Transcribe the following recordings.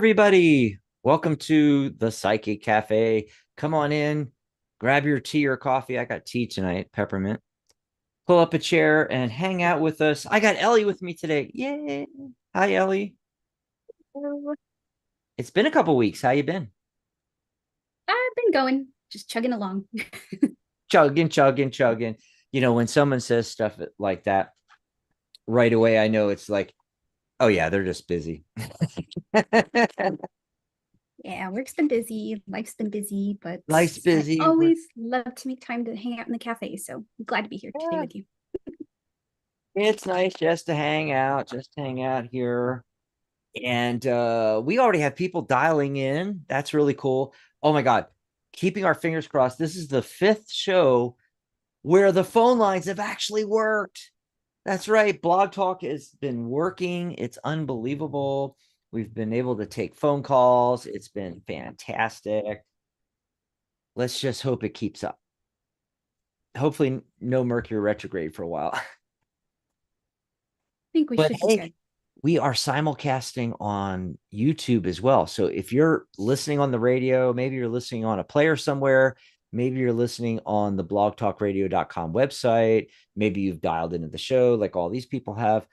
everybody. Welcome to the Psychic Cafe. Come on in, grab your tea or coffee. I got tea tonight, peppermint. Pull up a chair and hang out with us. I got Ellie with me today. Yay. Hi, Ellie. I've It's been a couple weeks. How you been? been going, just chugging along. Chugging, chugging, chugging. When someone says stuff like that, right away, I know it's like, oh, yeah, they're just busy. Yeah, work's been busy, life's been busy, but Life's I busy. always love to make time to hang out in the cafe. So I'm glad to be here today Yeah, with you. it's nice just hang out here. And we already have people dialing in. That's really cool. Oh my God. Keeping our fingers crossed. This is the fifth show where the phone lines have actually worked. That's right. Blog Talk has been working. It's unbelievable. We've been able to take phone calls. It's been fantastic. Let's just hope it keeps up. Hopefully, no Mercury retrograde for a while. I think we But should be hey, good. we are simulcasting on YouTube as well. So if you're listening on the radio, maybe you're listening on a player somewhere, maybe you're listening on the blogtalkradio.com website, maybe you've dialed into the show like all these people have,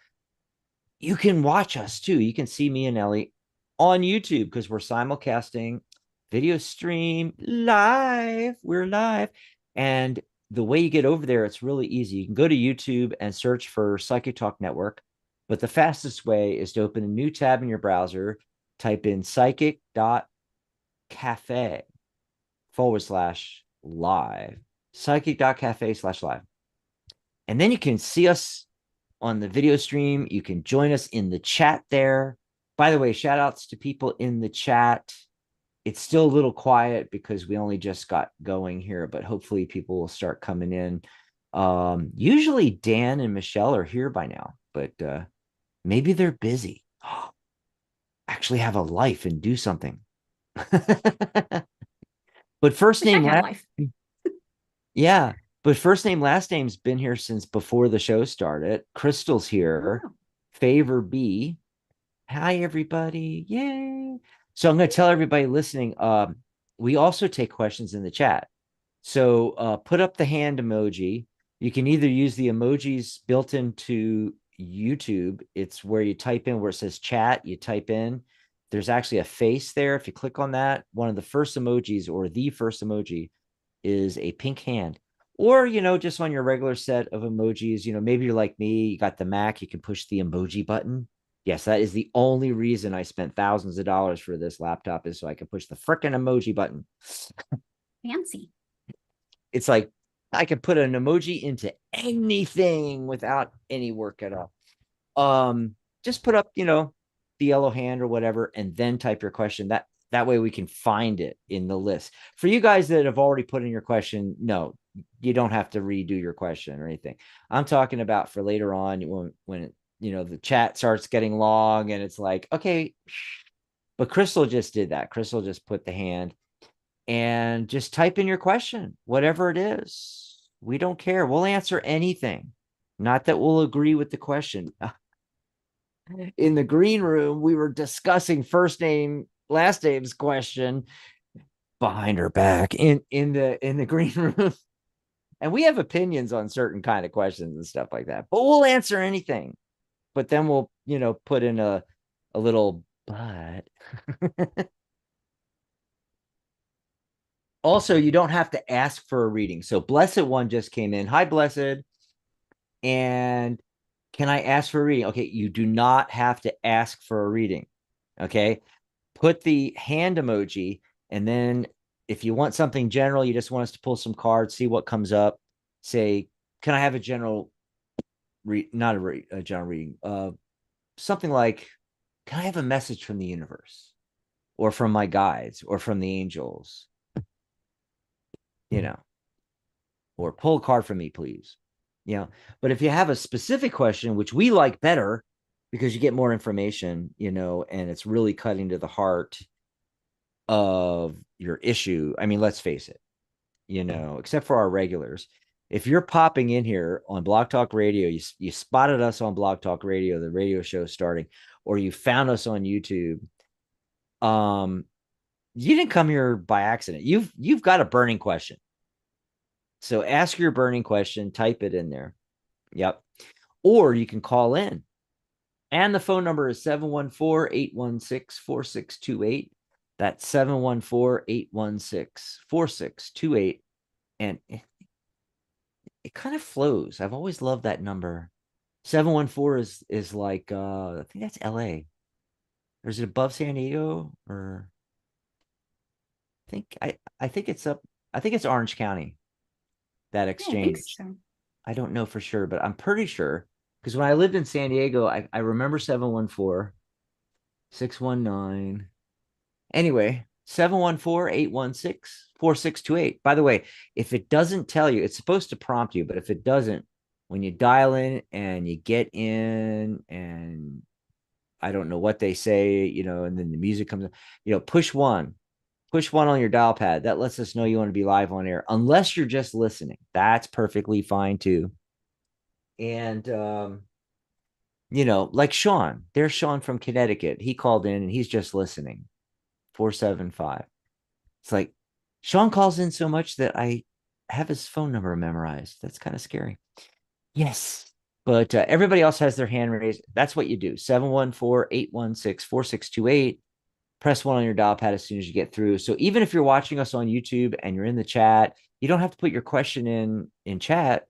you can watch us too. You can see me and Ellie on YouTube because we're simulcasting video stream live. We're live. And the way you get over there, it's really easy. You can go to YouTube and search for Psychic Talk Network. But the fastest way is to open a new tab in your browser, type in psychic.cafe/live, psychic.cafe/live. And then you can see us on the video stream. You can join us in the chat there. By the way, shout outs to people in the chat. It's still a little quiet because we only just got going here, but hopefully people will start coming in. Usually Dan and Michelle are here by now, but maybe they're busy. Actually have a life and do something. But first Wish I name, had a last, life. yeah. But first name, last name's been here since before the show started. Crystal's here. Oh, Favor B. Hi, everybody. Yay. So I'm going to tell everybody listening, we also take questions in the chat. So put up the hand emoji. You can either use the emojis built into YouTube. It's where you type in where it says chat, you type in. There's actually a face there. If you click on that, one of the first emojis or the first emoji is a pink hand. Or, just on your regular set of emojis, maybe you're like me, you got the Mac, you can push the emoji button. Yes, that is the only reason I spent thousands of dollars for this laptop is so I could push the freaking emoji button. fancy. It's like I could put an emoji into anything without any work at all. Just put up, the yellow hand or whatever, and then type your question. That way we can find it in the list. For you guys that have already put in your question, no, you don't have to redo your question or anything. I'm talking about for later on when the chat starts getting long and it's like, okay, but Crystal just did that. Crystal just put the hand and just type in your question, whatever it is. We don't care. We'll answer anything. Not that we'll agree with the question. In the green room, we were discussing first name, last name's question behind her back in the green room. And we have opinions on certain kind of questions and stuff like that. But we'll answer anything. But then we'll, put in a little but. Also, you don't have to ask for a reading. So Blessed One just came in. Hi, Blessed. And can I ask for a reading? Okay, you do not have to ask for a reading. Okay. Put the hand emoji. And then if you want something general, you just want us to pull some cards, see what comes up. Say, can I have a general not a general reading? Something like, can I have a message from the universe or from my guides or from the angels? You know, or pull a card from me, please. But if you have a specific question, which we like better because you get more information, and it's really cutting to the heart of your issue. I mean, let's face it, except for our regulars. If you're popping in here on Blog Talk Radio, you spotted us on Blog Talk Radio, the radio show starting, or you found us on YouTube, Um, you didn't come here by accident. You've got a burning question. So ask your burning question, type it in there. Yep. Or you can call in. And the phone number is 714-816-4628. That's 714-816-4628. And it kind of flows. I've always loved that number. 714 is like I think that's LA. Or is it above San Diego? Or I think it's up, I think it's Orange County, that Yeah, I think exchange. so. I don't know for sure, but I'm pretty sure because when I lived in San Diego, I remember 714, 619. Anyway, 714-816-4628. By the way, if it doesn't tell you, it's supposed to prompt you, but if it doesn't, when you dial in and you get in and I don't know what they say, and then the music comes in, push one on your dial pad. That lets us know you want to be live on air, unless you're just listening. That's perfectly fine too. And like Sean, there's Sean from Connecticut. He called in and he's just listening. 475. It's like Sean calls in so much that I have his phone number memorized. That's kind of scary. Yes. But everybody else has their hand raised. That's what you do. 714-816-4628. Press one on your dial pad as soon as you get through. So even if you're watching us on YouTube and you're in the chat, you don't have to put your question in chat.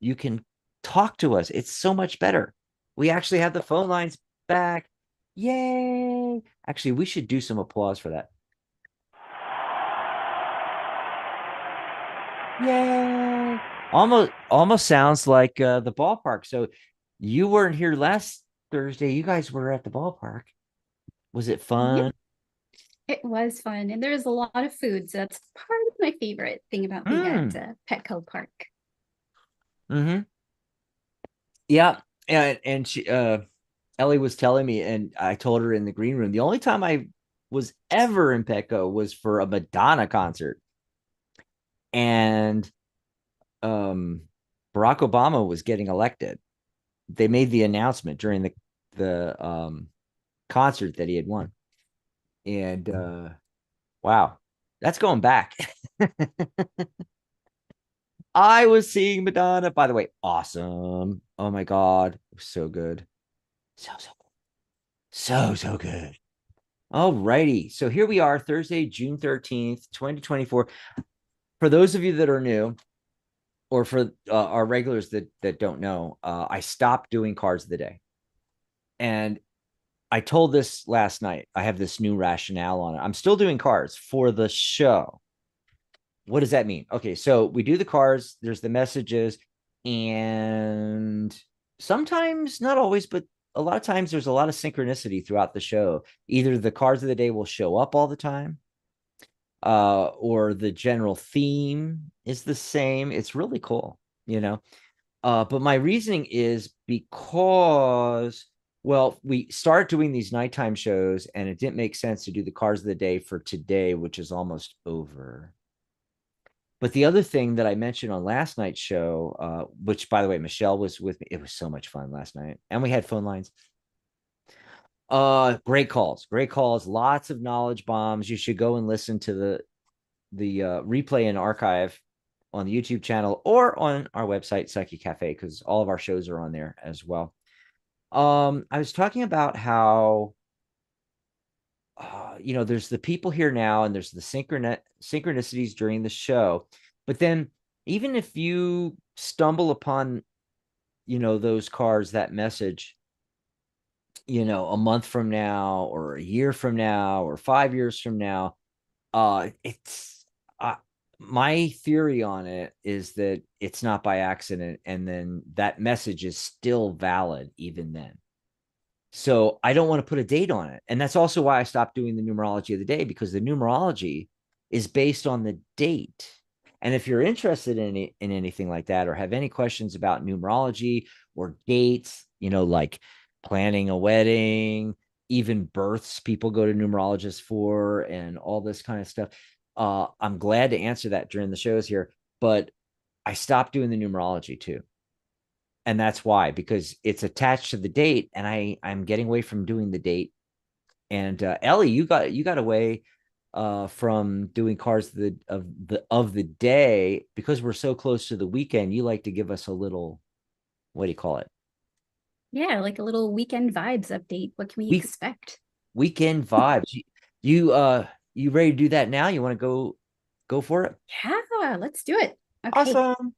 You can talk to us. It's so much better. We actually have the phone lines back. Yay. Actually, we should do some applause for that. Yay. Almost sounds like the ballpark. So you weren't here last Thursday. You guys were at the ballpark. Was it Yep, fun? it was fun. And there's a lot of food. So that's part of my favorite thing about being at Mm. Petco Park. Mm-hmm. Yeah. And she Ellie was telling me, and I told her in the green room, the only time I was ever in Petco was for a Madonna concert. And um Barack Obama was getting elected. They made the announcement during the concert that he had won. And wow, that's going back. I was seeing Madonna, by the way. Awesome. Oh my God. It was so good. So good. So good. All righty. So here we are, Thursday, June 13th, 2024. For those of you that are new, or for our regulars that don't know, I stopped doing cards of the day. And I told this last night. I have this new rationale on it. I'm still doing cards for the show. What does that mean? Okay, so we do the cards, there's the messages, and sometimes, not always, but a lot of times there's a lot of synchronicity throughout the show. Either the cards of the day will show up all the time, or the general theme is the same. It's really cool, you know. But my reasoning is because, well, we start doing these nighttime shows, and it didn't make sense to do the cards of the day for today, which is almost over. But the other thing that I mentioned on last night's show, which by the way, Michelle was with me. It was so much fun last night. And we had phone lines. Great calls, lots of knowledge bombs. You should go and listen to the replay and archive on the YouTube channel or on our website, Psychic Cafe, because all of our shows are on there as well. I was talking about how there's the people here now, and there's the synchronicities during the show. But then, even if you stumble upon, those cards, that message, a month from now, or a year from now, or 5 years from now, it's my theory on it is that it's not by accident, and then that message is still valid even then. So I don't want to put a date on it. And that's also why I stopped doing the numerology of the day, because the numerology is based on the date. And if you're interested in anything like that, or have any questions about numerology or dates, like planning a wedding, even births, people go to numerologists for, and all this kind of stuff. I'm glad to answer that during the shows here, but I stopped doing the numerology too. And that's why, because it's attached to the date, and I'm getting away from doing the date. And Ellie, you got away from doing cards of the day because we're so close to the weekend. You like to give us a little, what do you call it? Yeah, like a little weekend vibes update. What can we Week expect? weekend vibes. You ready to do that now? You want to go for it? Yeah, let's do it. Okay. Awesome.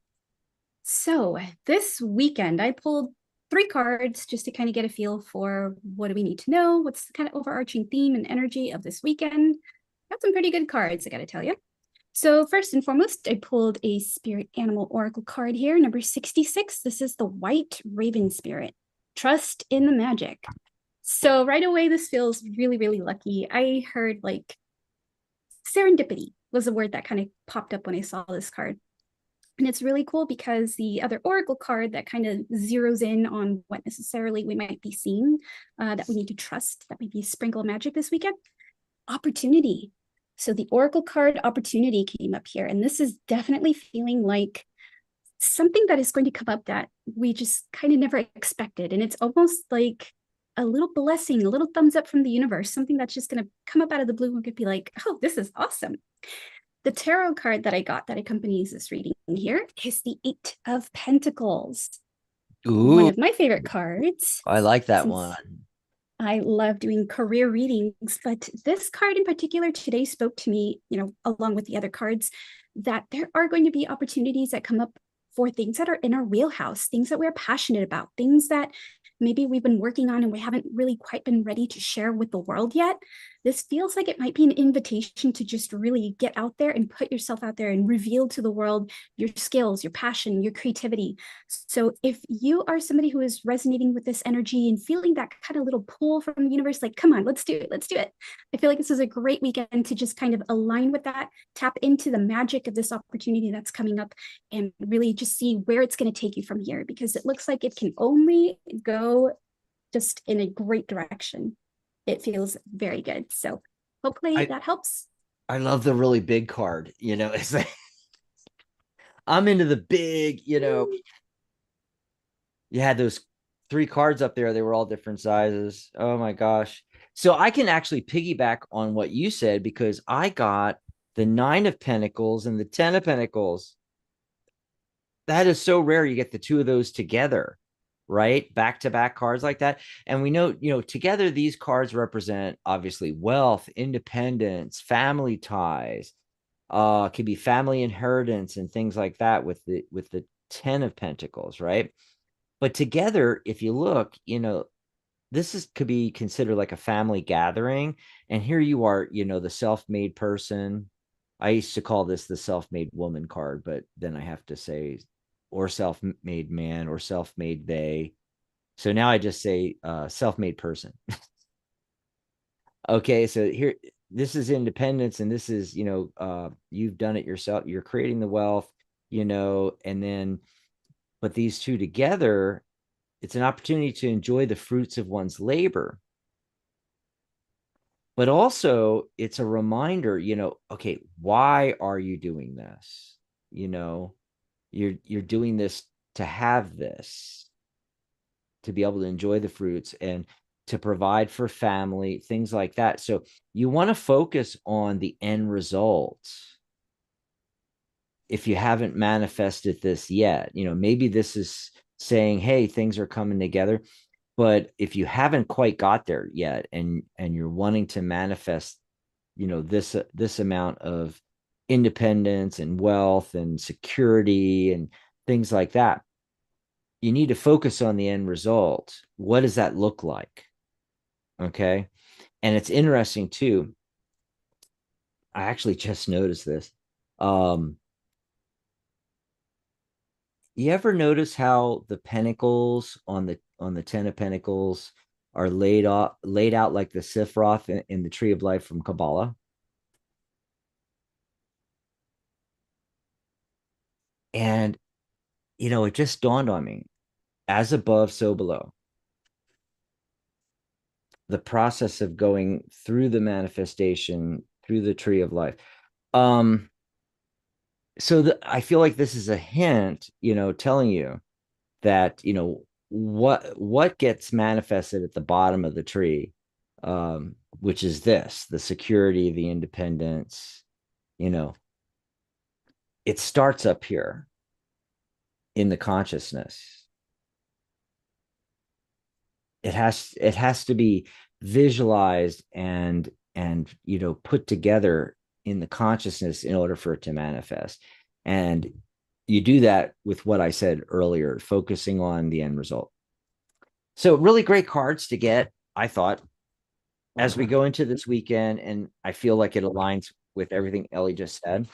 So this weekend, I pulled three cards just to kind of get a feel for what do we need to know? What's the kind of overarching theme and energy of this weekend? Got some pretty good cards, I got to tell you. So, first and foremost, I pulled a spirit animal oracle card here, number 66. This is the White Raven Spirit. Trust in the magic. So, right away, this feels really, really lucky. I heard like serendipity was a word that kind of popped up when I saw this card. And it's really cool because the other oracle card that kind of zeroes in on what necessarily we might be seeing that we need to trust, that might be a sprinkle of magic this weekend, opportunity. So the oracle card opportunity came up here. And this is definitely feeling like something that is going to come up that we just kind of never expected. And it's almost like a little blessing, a little thumbs up from the universe, something that's just going to come up out of the blue and could be like, oh, this is awesome. The tarot card that I got that accompanies this reading here is the Eight of Pentacles, one Ooh, of my favorite cards, I like that since one. I love doing career readings. But this card in particular today spoke to me, along with the other cards, that there are going to be opportunities that come up for things that are in our wheelhouse, things that we're passionate about, things that maybe we've been working on and we haven't really quite been ready to share with the world yet. This feels like it might be an invitation to just really get out there and put yourself out there and reveal to the world your skills, your passion, your creativity. So if you are somebody who is resonating with this energy and feeling that kind of little pull from the universe, like, come on, let's do it. Let's do it. I feel like this is a great weekend to just kind of align with that, tap into the magic of this opportunity that's coming up, and really just see where it's going to take you from here, because it looks like it can only go just in a great direction. It feels very good. So hopefully I that helps. I love the really big card. It's like I'm into the big. You had those three cards up there. They were all different sizes. Oh my gosh. So I can actually piggyback on what you said because I got the Nine of Pentacles and the Ten of Pentacles. That is so rare. You get the two of those together, right? Back to back cards like that. And we know, together these cards represent obviously wealth, independence, family ties, could be family inheritance and things like that with the Ten of Pentacles, right? But together, if you look, this could be considered like a family gathering. And here you are, the self-made person. I used to call this the self-made woman card, but then I have to say, or self-made man or self-made they. So now I just say self-made person. Okay, so here, this is independence, and this is, you've done it yourself. You're creating the wealth, and then, but these two together, it's an opportunity to enjoy the fruits of one's labor. But also, it's a reminder, okay, why are you doing this? You're doing this to have this, to be able to enjoy the fruits and to provide for family, things like that. So you want to focus on the end results. If you haven't manifested this yet, maybe this is saying, hey, things are coming together. But if you haven't quite got there yet, and you're wanting to manifest, this amount of independence and wealth and security and things like that, you need to focus on the end result. What does that look like? Okay. And it's interesting too. I actually just noticed this. Um, you ever notice how the pentacles on the Ten of Pentacles are laid out like the Sifroth in the Tree of Life from Kabbalah? And it just dawned on me, as above, so below. The process of going through the manifestation, through the Tree of Life. Um, so I feel like this is a hint, telling you that, what gets manifested at the bottom of the tree, which is this, the security, the independence, you know, it starts up here in the consciousness. It has to be visualized and put together in the consciousness in order for it to manifest. And you do that with what I said earlier, focusing on the end result. So really great cards to get, I thought, as we go into this weekend, and I feel like it aligns with everything Ellie just said.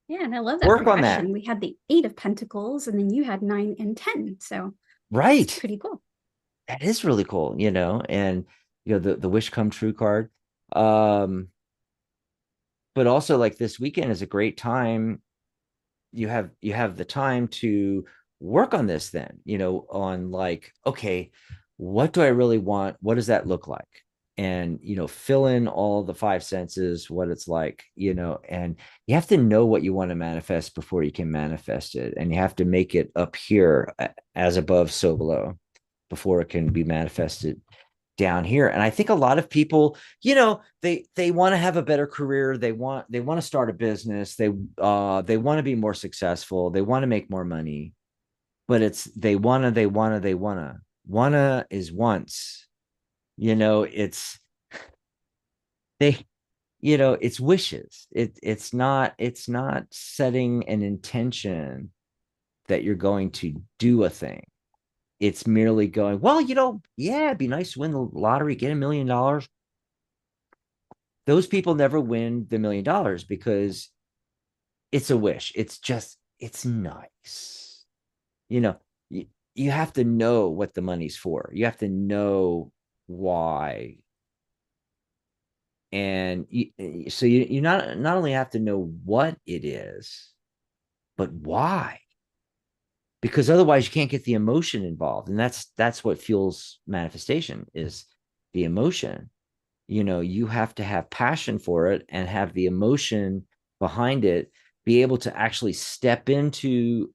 Yeah, and I love that Work on that. progression. We had the 8 of Pentacles, and then you had 9 and 10. So it's Right. pretty cool. That is really cool, and the wish come true card. Um, but also like this weekend is a great time. You have the time to work on this then, on like, okay, what do I really want? What does that look like? And fill in all the five senses, what it's like, and you have to know what you want to manifest before you can manifest it. And you have to make it up here, as above, so below, before it can be manifested down here. And I think a lot of people, they want to have a better career. They want to start a business. They want to be more successful. They want to make more money. But it's they wanna is once, it's they it's wishes. It's not setting an intention that you're going to do a thing. It's merely going, well, yeah, it'd be nice to win the lottery, get $1 million. Those people never win the $1 million because it's a wish. It's nice. You know, you have to know what the money's for. You have to know why. And so you not only have to know what it is, but why, because otherwise you can't get the emotion involved. And that's what fuels manifestation, is the emotion. You have to have passion for it and have the emotion behind it, be able to actually step into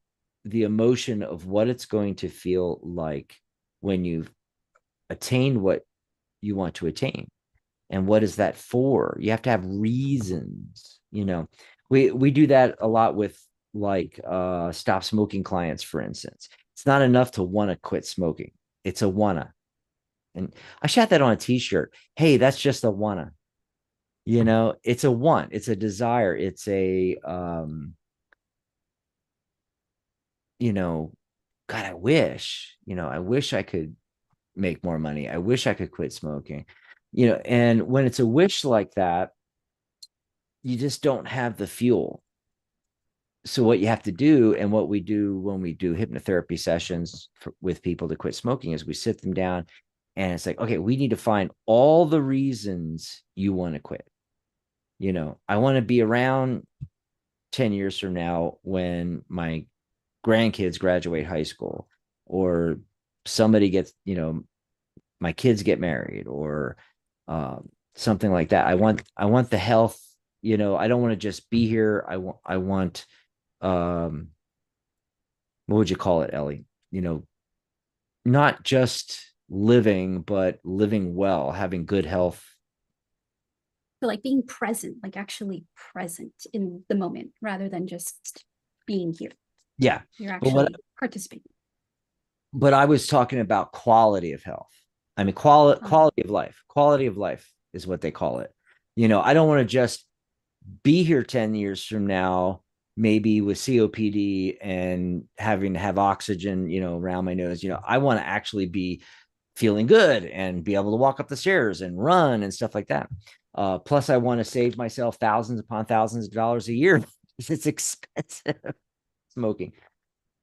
the emotion of what it's going to feel like when you've attained what you want to attain. And what is that for? You have to have reasons. We do that a lot with, like, stop smoking clients, for instance. It's not enough to want to quit smoking. It's a wanna. And I shot that on a t-shirt. Hey, that's just a wanna. It's a want, it's a desire, it's a you know God, I wish I could make more money. I wish I could quit smoking. And when it's a wish like that, you just don't have the fuel. So what you have to do, and what we do when we do hypnotherapy sessions with people to quit smoking, is we sit them down, and it's like, okay, we need to find all the reasons you want to quit. I want to be around 10 years from now when my grandkids graduate high school, or somebody gets, my kids get married, or something like that. I want the health. I don't want to just be here. I want what would you call it, Ellie? Not just living, but living well, having good health. So like being present, like actually present in the moment rather than just being here. Yeah. You're But what actually participating. but I was talking about quality of health. I mean, quality of life. Quality of life is what they call it. I don't want to just be here 10 years from now, maybe with COPD and having to have oxygen, around my nose. I want to actually be feeling good and be able to walk up the stairs and run and stuff like that. Plus, I want to save myself thousands upon thousands of dollars a year. It's expensive, smoking.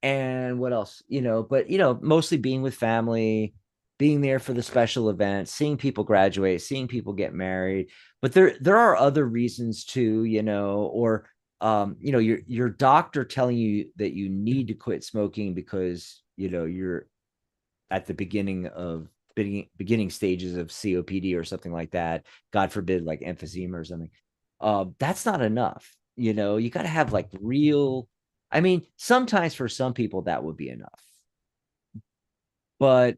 And what else? But mostly being with family, being there for the special events, seeing people graduate, seeing people get married. But there are other reasons too, or your doctor telling you that you need to quit smoking because you're at the beginning stages of COPD or something like that. God forbid, like emphysema or something. That's not enough. You got to have like real. I mean, sometimes for some people that would be enough, but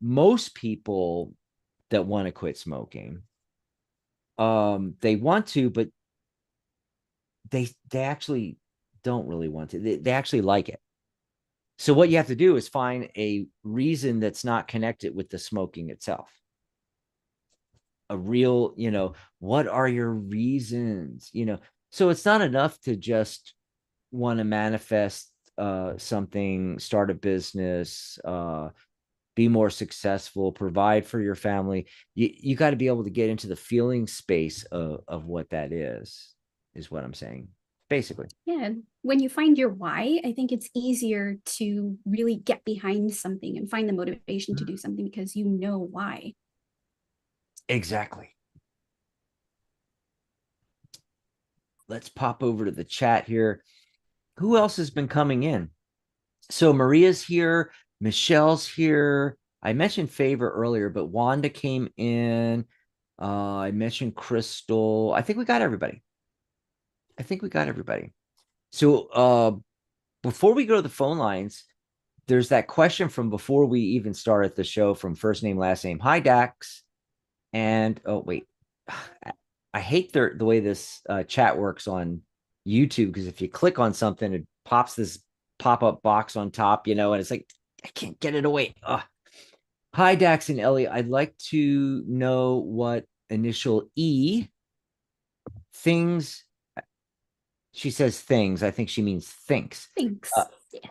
most people, that want to quit smoking. They want to, but they actually don't really want to. They actually like it. So what you have to do is find a reason that's not connected with the smoking itself. A real, what are your reasons? So it's not enough to just want to manifest something, start a business, be more successful, provide for your family. You got to be able to get into the feeling space of what that is what I'm saying, basically. Yeah. When you find your why, I think it's easier to really get behind something and find the motivation to do something because you know why. Exactly. Let's pop over to the chat here. Who else has been coming in? So Maria's here, Michelle's here. I mentioned Favor earlier, but Wanda came in. I mentioned Crystal. I think we got everybody. So before we go to the phone lines, there's that question from before we even started the show from first name, last name. Hi, Dax. And oh, wait. I hate the way this chat works on YouTube, because if you click on something, it pops this pop-up box on top, and it's like, I can't get it away. Ugh. Hi, Dax and Ellie. I'd like to know what initial E things. She says things. I think she means thinks. Thanks. Yeah.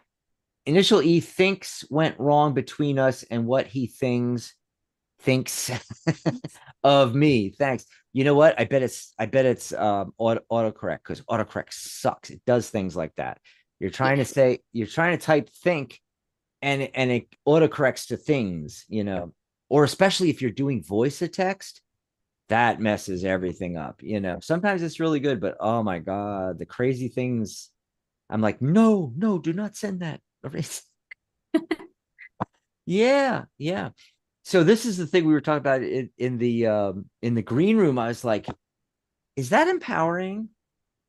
Initial E thinks went wrong between us, and what he thinks of me. Thanks. You know what? I bet it's autocorrect, because autocorrect sucks. It does things like that. You're trying to type think, and it autocorrects to things, or especially if you're doing voice to text, that messes everything up. Sometimes it's really good, but oh my God, the crazy things. I'm like, no, do not send that. Yeah, yeah. So this is the thing we were talking about in the green room. I was like, is that empowering?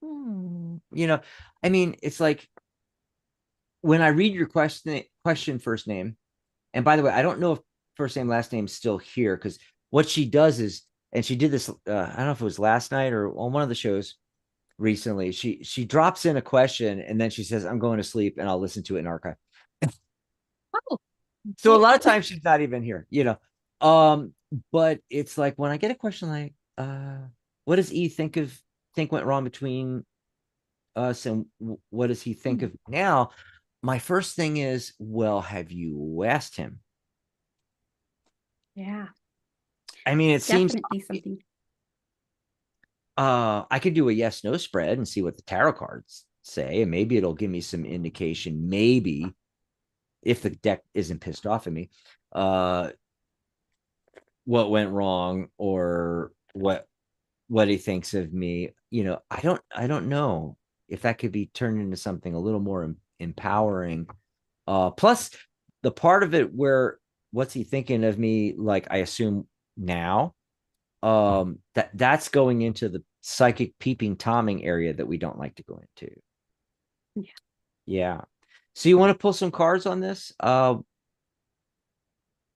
I mean, it's like when I read your question first name, and by the way, I don't know if first name, last name is still here, because what she does is, and she did this, I don't know if it was last night or on one of the shows recently, she drops in a question and then she says, I'm going to sleep and I'll listen to it in archive. Oh, So a okay. lot of times she's not even here. But it's like when I get a question like, what does E think went wrong between us, and what does he think of now? My first thing is, well, have you asked him? Yeah. I mean, it seems Definitely something. I could do a yes no spread and see what the tarot cards say, and maybe it'll give me some indication, maybe, if the deck isn't pissed off at me, what went wrong, or what he thinks of me. I don't know if that could be turned into something a little more empowering. Plus the part of it where, what's he thinking of me, like, I assume now, that's going into the psychic peeping toming area that we don't like to go into. Yeah. Yeah. So you want to pull some cards on this?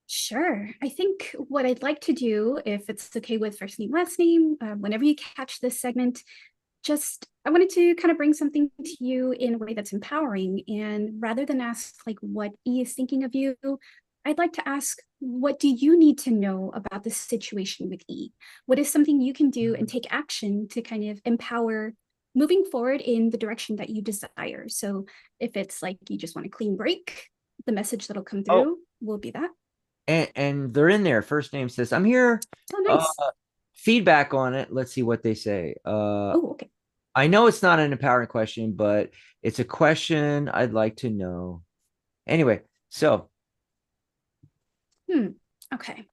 Sure. I think what I'd like to do, if it's okay with first name, last name, whenever you catch this segment, I wanted to kind of bring something to you in a way that's empowering. And rather than ask like what E is thinking of you, I'd like to ask, what do you need to know about the situation with E? What is something you can do and take action to kind of empower moving forward in the direction that you desire? So if it's like you just want a clean break, the message that'll come Oh, through will be that. and they're in there. First name says, I'm here. Oh, Uh, nice. feedback on it. Let's see what they say. Oh, okay. I know it's not an empowering question, but it's a question I'd like to know. Anyway, so Okay.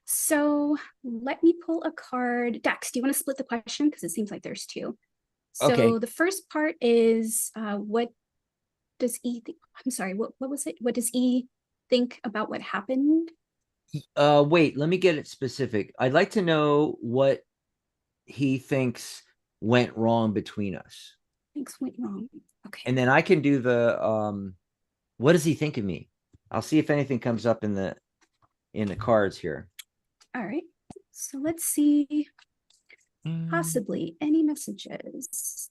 So let me pull a card. Dax, do you want to split the question? Because it seems like there's two. okay. So the first part is what does E think? I'm sorry, what was it? What does E think about what happened? Wait, let me get it specific. I'd like to know what he thinks went wrong between us. Things went wrong. Okay. And then I can do the what does he think of me? I'll see if anything comes up in the cards here. All right. So let's see, Mm. possibly any messages.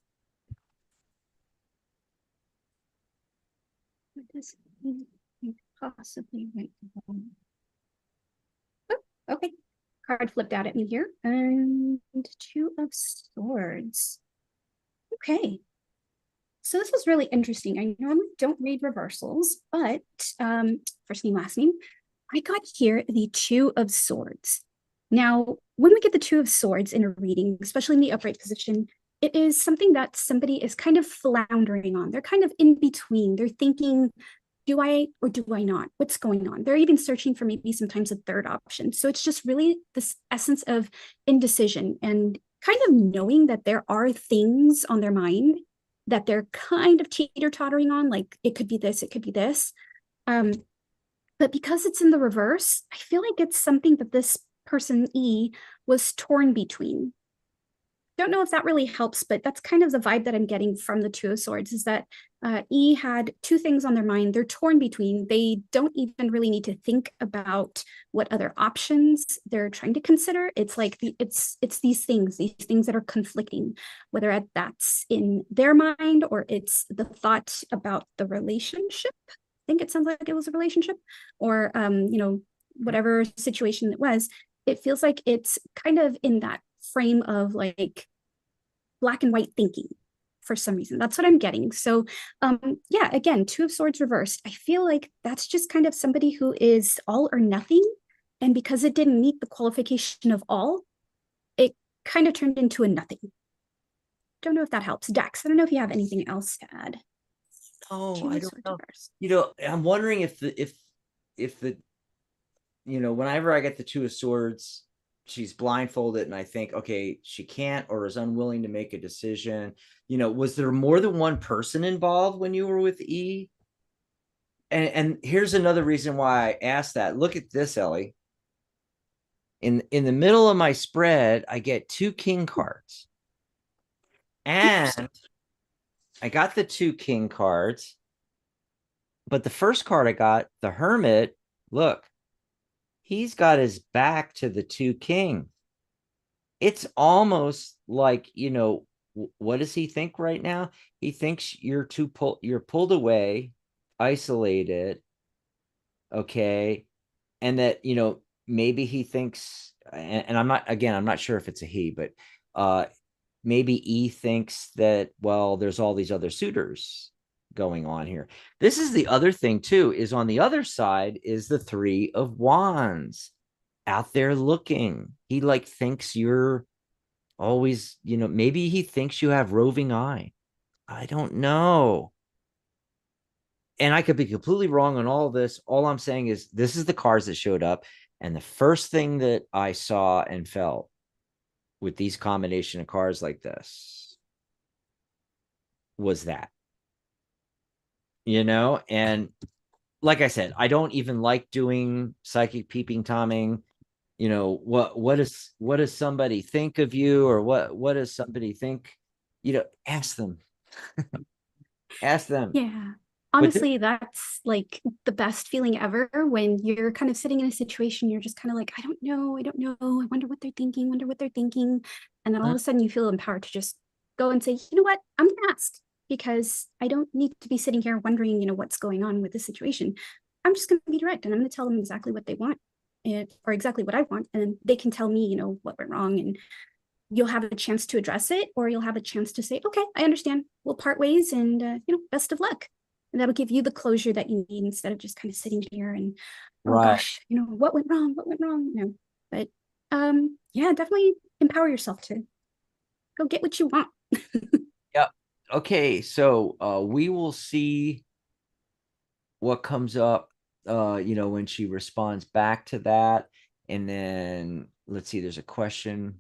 What does he think possibly right now? Oh, okay. Card flipped out at me here. And Two of Swords. Okay. So this is really interesting. I normally don't read reversals, but first name, last name. I got here the Two of Swords. Now, when we get the Two of Swords in a reading, especially in the upright position, it is something that somebody is kind of floundering on. They're kind of in between. They're thinking, do I or do I not? What's going on? They're even searching for maybe sometimes a third option. So it's just really this essence of indecision and kind of knowing that there are things on their mind that they're kind of teeter-tottering on, like it could be this, it could be this. Um, but because it's in the reverse, I feel like it's something that this person E was torn between. Don't know if that really helps, but that's kind of the vibe that I'm getting from the Two of Swords is that E had two things on their mind. They're torn between. They don't even really need to think about what other options they're trying to consider. It's like it's these things that are conflicting, whether that's in their mind or it's the thought about the relationship. I think it sounds like it was a relationship, or whatever situation it was. It feels like it's kind of in that frame of like black and white thinking for some reason. That's what I'm getting. So yeah, again, Two of Swords reversed. I feel like that's just kind of somebody who is all or nothing. And because it didn't meet the qualification of all, it kind of turned into a nothing. Don't know if that helps. Dax, I don't know if you have anything else to add. Oh, Two I of don't Swords know. reversed. I'm wondering if the whenever I get the Two of Swords, she's blindfolded and I think, okay, she can't or is unwilling to make a decision. Was there more than one person involved when you were with E? And here's another reason why I asked that. Look at this, Ellie. In the middle of my spread, I get two king cards. And I got the two king cards, but the first card I got, the Hermit, look, he's got his back to the two king. It's almost like, what does he think right now? He thinks you're pulled away, isolated, okay, and that maybe he thinks, and I'm not sure if it's a he, but maybe E thinks that, well, there's all these other suitors going on here. This is the other thing too, is on the other side is the Three of Wands out there looking. He like thinks you're always, maybe he thinks you have roving eye. I don't know. And I could be completely wrong on all of this. All I'm saying is this is the cards that showed up. And the first thing that I saw and felt with these combination of cards like this was that, and like I said, I don't even like doing psychic peeping toming. What does somebody think of you, or what does somebody think? Ask them. Ask them. Yeah. But this, Honestly, that's like the best feeling ever when you're kind of sitting in a situation, you're just kind of like, I don't know, I don't know. I wonder what they're thinking, wonder what they're thinking. And then all of a sudden you feel empowered to just go and say, you know what, I'm gonna ask because I don't need to be sitting here wondering, what's going on with the situation. I'm just gonna be direct and I'm gonna tell them exactly what they want or exactly what I want. And then they can tell me, what went wrong, and you'll have a chance to address it, or you'll have a chance to say, okay, I understand. We'll part ways and, best of luck. And that'll give you the closure that you need instead of just kind of sitting here and, oh right. gosh, what went wrong? What went wrong? But yeah, definitely empower yourself to go get what you want. Yep. Okay. So we will see what comes up, when she responds back to that. And then let's see, there's a question.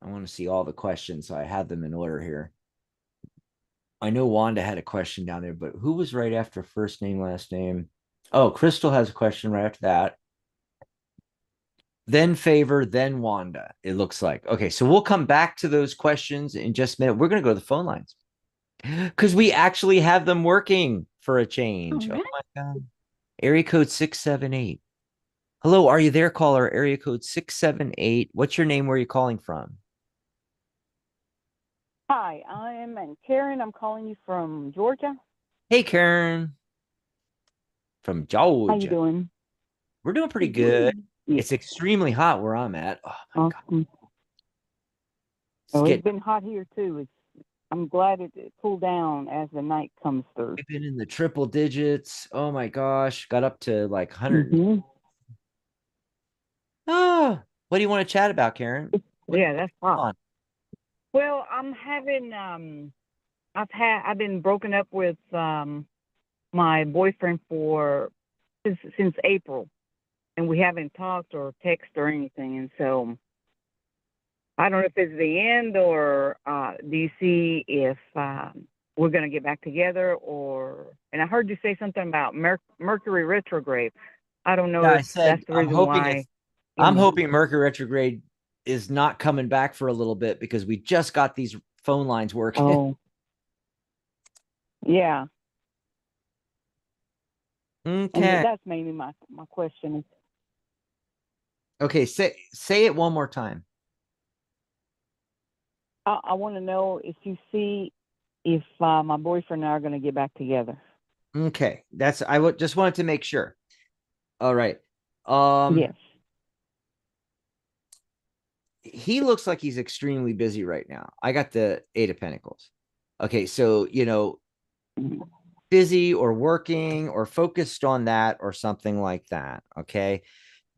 I want to see all the questions. So I have them in order here. I know Wanda had a question down there, but who was right after first name, last name? Oh, Crystal has a question right after that. Then Favor, then Wanda, it looks like. Okay, so we'll come back to those questions in just a minute. We're going to go to the phone lines because we actually have them working for a All change. Oh right. my God. Area code 678. Hello, are you there, caller? Area code 678. What's your name? Where are you calling from? Hi, I am Karen. I'm calling you from Georgia. Hey, Karen from How you Georgia. doing? We're doing pretty good. Yeah, It's extremely hot where I'm at. Oh my God. awesome. It's Oh, it's getting, been hot here too. I'm glad it cooled down as the night comes through. we've been in the triple digits. Oh my gosh. Got up to like 100. hmm Oh, what do you want to chat about, Karen? Yeah, that's hot. On? Well, I've been broken up with my boyfriend for since April, and we haven't talked or text or anything. And so I don't know if it's the end, or do you see if we're going to get back together? Or, and I heard you say something about Mercury retrograde. I don't know Yeah, I if that's said the reason why. You I'm know. hoping Mercury retrograde is not coming back for a little bit because we just got these phone lines working. Oh, yeah. And Okay. that's mainly my question. Okay, say it one more time. I want to know if you see if my boyfriend and I are going to get back together. Okay. That's I would just wanted to make sure. All right. Um Yes. he looks like he's extremely busy right now. I got the 8 of Pentacles. Okay, so Mhm. busy or working or focused on that or something like that. Okay.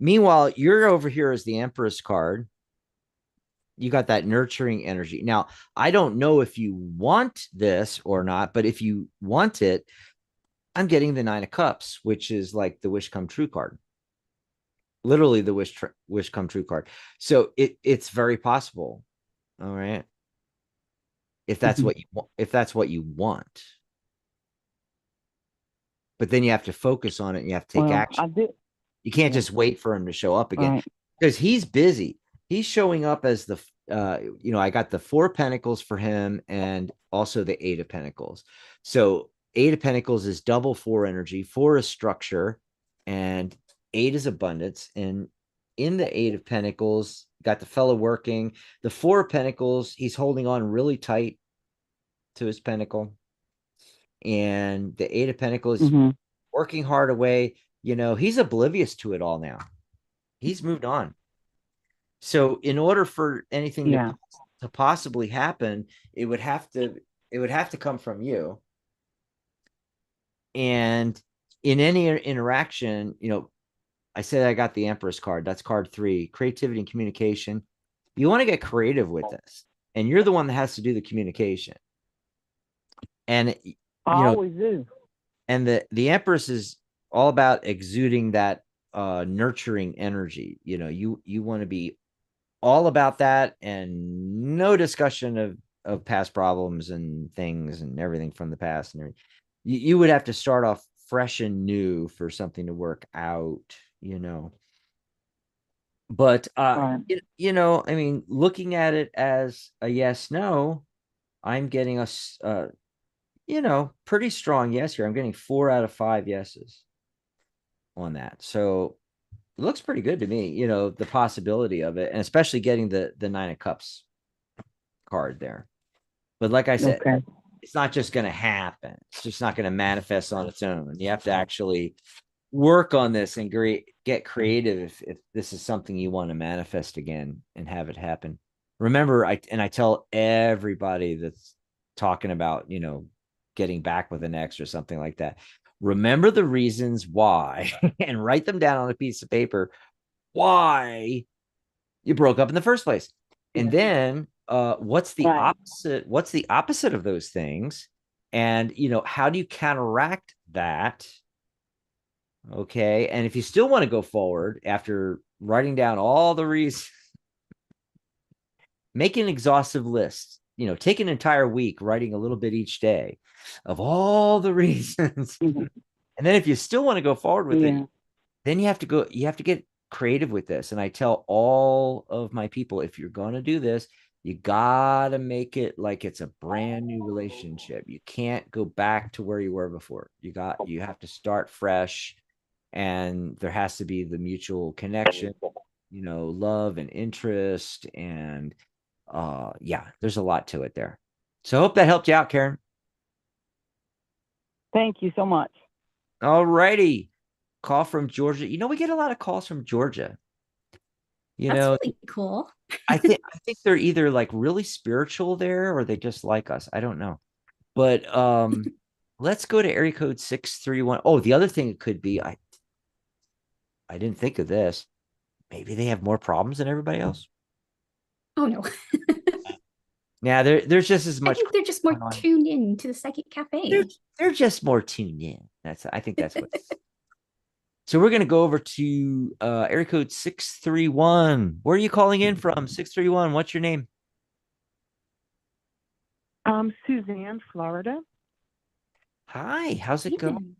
Meanwhile, you're over here as the Empress card. You got that nurturing energy. Now, I don't know if you want this or not, but if you want it, I'm getting the 9 of Cups, which is like the wish come true card. Literally the wish come true card. So it's very possible. All right. Mhm. If that's what you want. But then you have to focus on it and you have to take Well, action. I did. You can't Yeah. just wait for him to show up again Right. because he's busy. He's showing up as I got the 4 of Pentacles for him and also the 8 of Pentacles. So 8 of Pentacles is double 4 energy. 4 is structure and 8 is abundance. And in the 8 of Pentacles, got the fellow working. The 4 of Pentacles, he's holding on really tight to his pentacle. And the 8 of Pentacles hmm working hard away. He's oblivious to it all now. He's moved on. So in order for anything Yeah. to possibly happen, it would have to come from you. And in any interaction, I said I got the Empress card. That's card 3, creativity and communication. You want to get creative with this, and you're the one that has to do the communication. And I always do. and the Empress is all about exuding that nurturing energy. You want to be all about that and no discussion of past problems and things and everything from the past and everything. You would have to start off fresh and new for something to work out. But Right. I mean, looking at it as a yes no, I'm getting us pretty strong yes here. I'm getting 4 out of 5 yeses on that. So it looks pretty good to me, the possibility of it, and especially getting the 9 of Cups card there. But like I said, Okay. it's not just going to happen. It's just not going to manifest on its own. You have to actually work on this and get creative if this is something you want to manifest again and have it happen. Remember, I tell everybody that's talking about, getting back with an ex or something like that. Remember the reasons why and write them down on a piece of paper why you broke up in the first place. And then what's the Right. opposite? What's the opposite of those things? And how do you counteract that? Okay. And if you still want to go forward after writing down all the reasons, make an exhaustive list. Take an entire week writing a little bit each day of all the reasons. Mhm. And then if you still want to go forward with it, Yeah. then you have to get creative with this. And I tell all of my people, if you're going to do this, you got to make it like it's a brand new relationship. You can't go back to where you were before. You have to start fresh and there has to be the mutual connection, love and interest, and yeah, there's a lot to it there. So I hope that helped you out, Karen. Thank you so much. All righty. Call from Georgia. We get a lot of calls from Georgia. That's really cool. I think they're either like really spiritual there, or they just like us. I don't know. But let's go to area code 631. Oh, the other thing it could be, I didn't think of this. Maybe they have more problems than everybody else. Oh no. Yeah, there's just as I much. think they're just more tuned in to the Psychic Cafe. They're just more tuned in. I think that's what. So we're gonna go over to area code 631. Where are you calling in from? 631. What's your name? Suzanne, Florida. Hi, how's it going?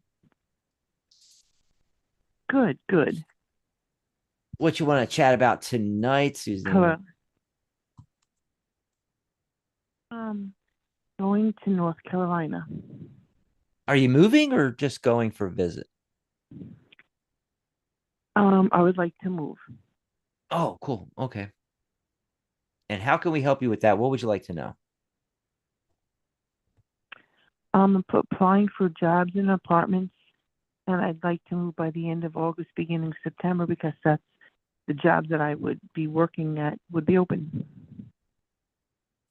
Good, good. What you want to chat about tonight, Suzanne? Hello. Going to North Carolina. Are you moving or just going for a visit? I would like to move. Oh, cool. Okay. And how can we help you with that? What would you like to know? I'm applying for jobs and apartments, and I'd like to move by the end of August, beginning September, because that's the jobs that I would be working at would be open.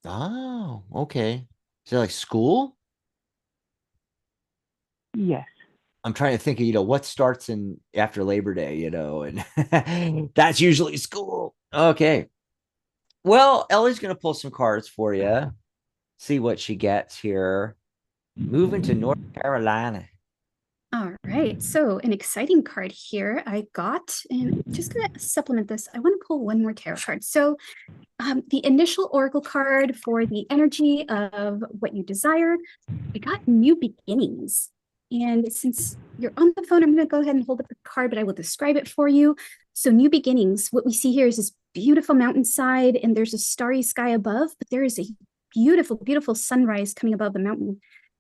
Oh, okay. Is it like school? Yes. I'm trying to think of, what starts in after Labor Day, and that's usually school. Okay. Well, Ellie's going to pull some cards for you. See what she gets here. Moving to North Carolina. All right, so an exciting card here I got, and I'm just going to supplement this. I want to pull one more tarot card. So the initial oracle card for the energy of what you desire, I got new beginnings. And since you're on the phone, I'm going to go ahead and hold up the card, but I will describe it for you. So new beginnings, what we see here is this beautiful mountainside, and there's a starry sky above, but there is a beautiful, beautiful sunrise coming above the mountain.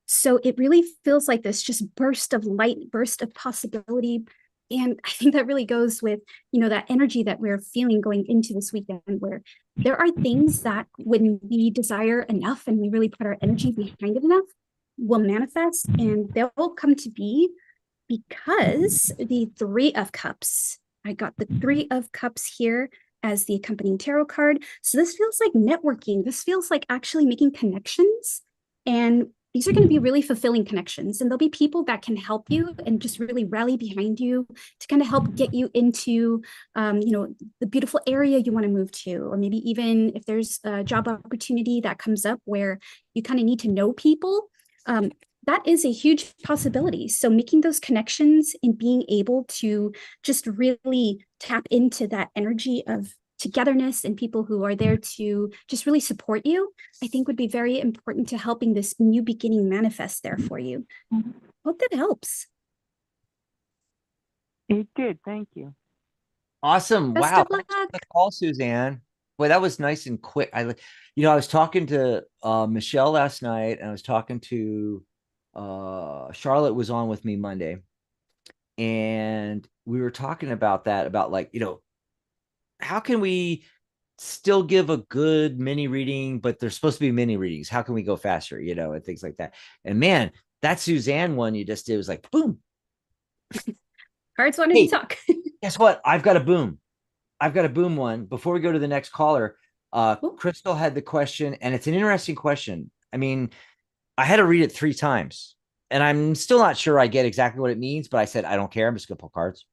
So it really feels like this just burst of light, burst of possibility. And I think that really goes with, that energy that we're feeling going into this weekend, where there are things that when we desire enough and we really put our energy behind it enough, will manifest and they'll come to be, because the Three of Cups, I got the Three of Cups here as the accompanying tarot card. So this feels like networking. This feels like actually making connections, and these are going to be really fulfilling connections, and there'll be people that can help you and just really rally behind you to kind of help get you into, the beautiful area you want to move to, or maybe even if there's a job opportunity that comes up where you kind of need to know people. That is a huge possibility. So making those connections and being able to just really tap into that energy of togetherness and people who are there to just really support you, I think would be very important to helping this new beginning manifest there for you. Hope that helps. It did. Thank you. Awesome. Best Wow. of luck. Thanks for the call, Suzanne. Boy, that was nice and quick. I was talking to Michelle last night, and I was talking to Charlotte was on with me Monday, and we were talking about that, about how can we still give a good mini reading, but there's supposed to be mini readings. How can we go faster, and things like that. And man, that Suzanne one you just did was like, boom. Cards wanted to talk. Guess what? I've got a boom one. Before we go to the next caller, Crystal had the question, and it's an interesting question. I mean, I had to read it 3 times, and I'm still not sure I get exactly what it means, but I said, I don't care. I'm just going to pull cards,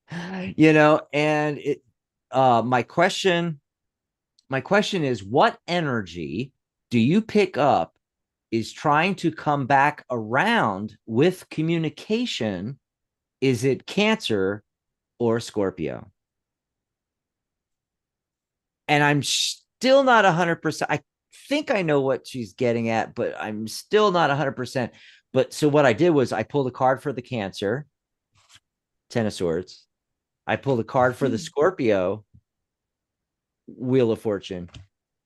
and it, my question is, what energy do you pick up is trying to come back around with communication? Is it Cancer or Scorpio? And I'm still not 100%. I think I know what she's getting at, but I'm still not 100%. But so what I did was I pulled a card for the Cancer, 10 of Swords. I pulled a card for the Scorpio, Wheel of Fortune.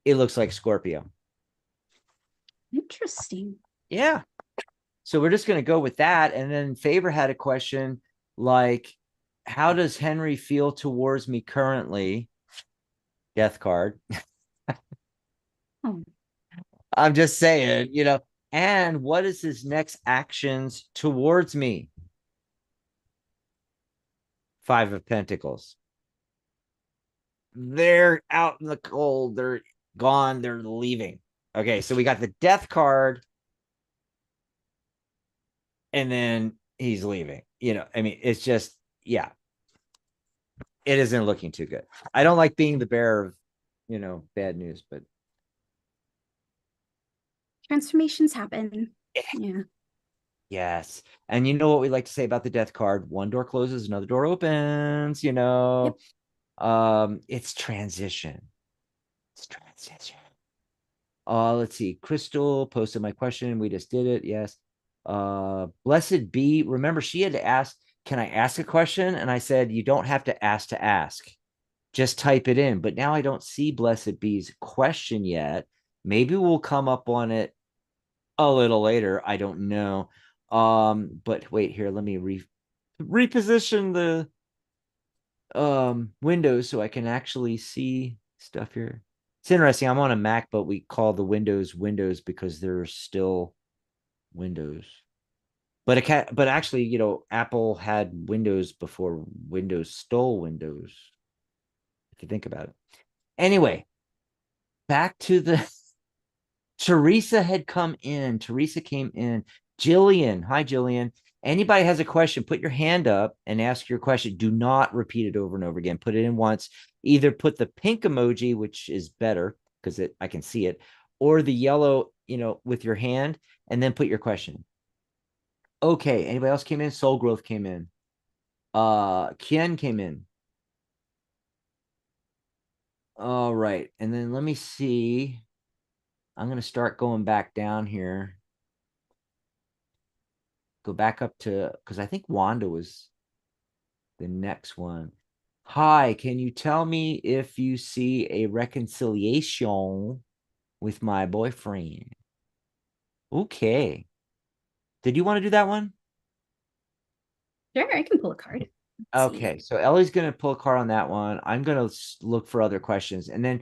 It looks like Scorpio. Interesting. Yeah. So we're just going to go with that. And then Favor had a question like, how does Henry feel towards me currently? Death card. Oh, I'm just saying, and what is his next actions towards me? Five of Pentacles. They're out in the cold. They're gone. They're leaving. Okay, so we got the death card, and then he's leaving. I mean, it's just, yeah, it isn't looking too good. I don't like being the bearer of, bad news, but transformations happen. Yeah. yes. And you know what we like to say about the death card? One door closes, another door opens, Yep. It's transition. It's transition. Let's see. Crystal posted my question. We just did it. Yes. Blessed be. Remember, she had to ask, can I ask a question? And I said, you don't have to ask. Just type it in. But now I don't see Blessed Be's question yet. Maybe we'll come up on it a little later. I don't know. But wait here. Let me reposition the windows so I can actually see stuff here. It's interesting. I'm on a Mac, but we call the windows because they're still Windows. But actually, Apple had Windows before Windows stole Windows. If you think about it. Anyway, back to the Teresa had come in. Teresa came in. Jillian. Hi, Jillian. Anybody has a question, put your hand up and ask your question. Do not repeat it over and over again. Put it in once. Either put the pink emoji, which is better because I can see it, or the yellow, with your hand, and then put your question. Okay. Anybody else came in? Soul Growth came in. Kian came in. All right. And then let me see. I'm going to start going back down here. Go back up to, because I think Wanda was the next one. Hi, can you tell me if you see a reconciliation with my boyfriend? Okay. Did you want to do that one? Sure, I can pull a card. Let's see. Okay, so Ellie's going to pull a card on that one. I'm going to look for other questions. And then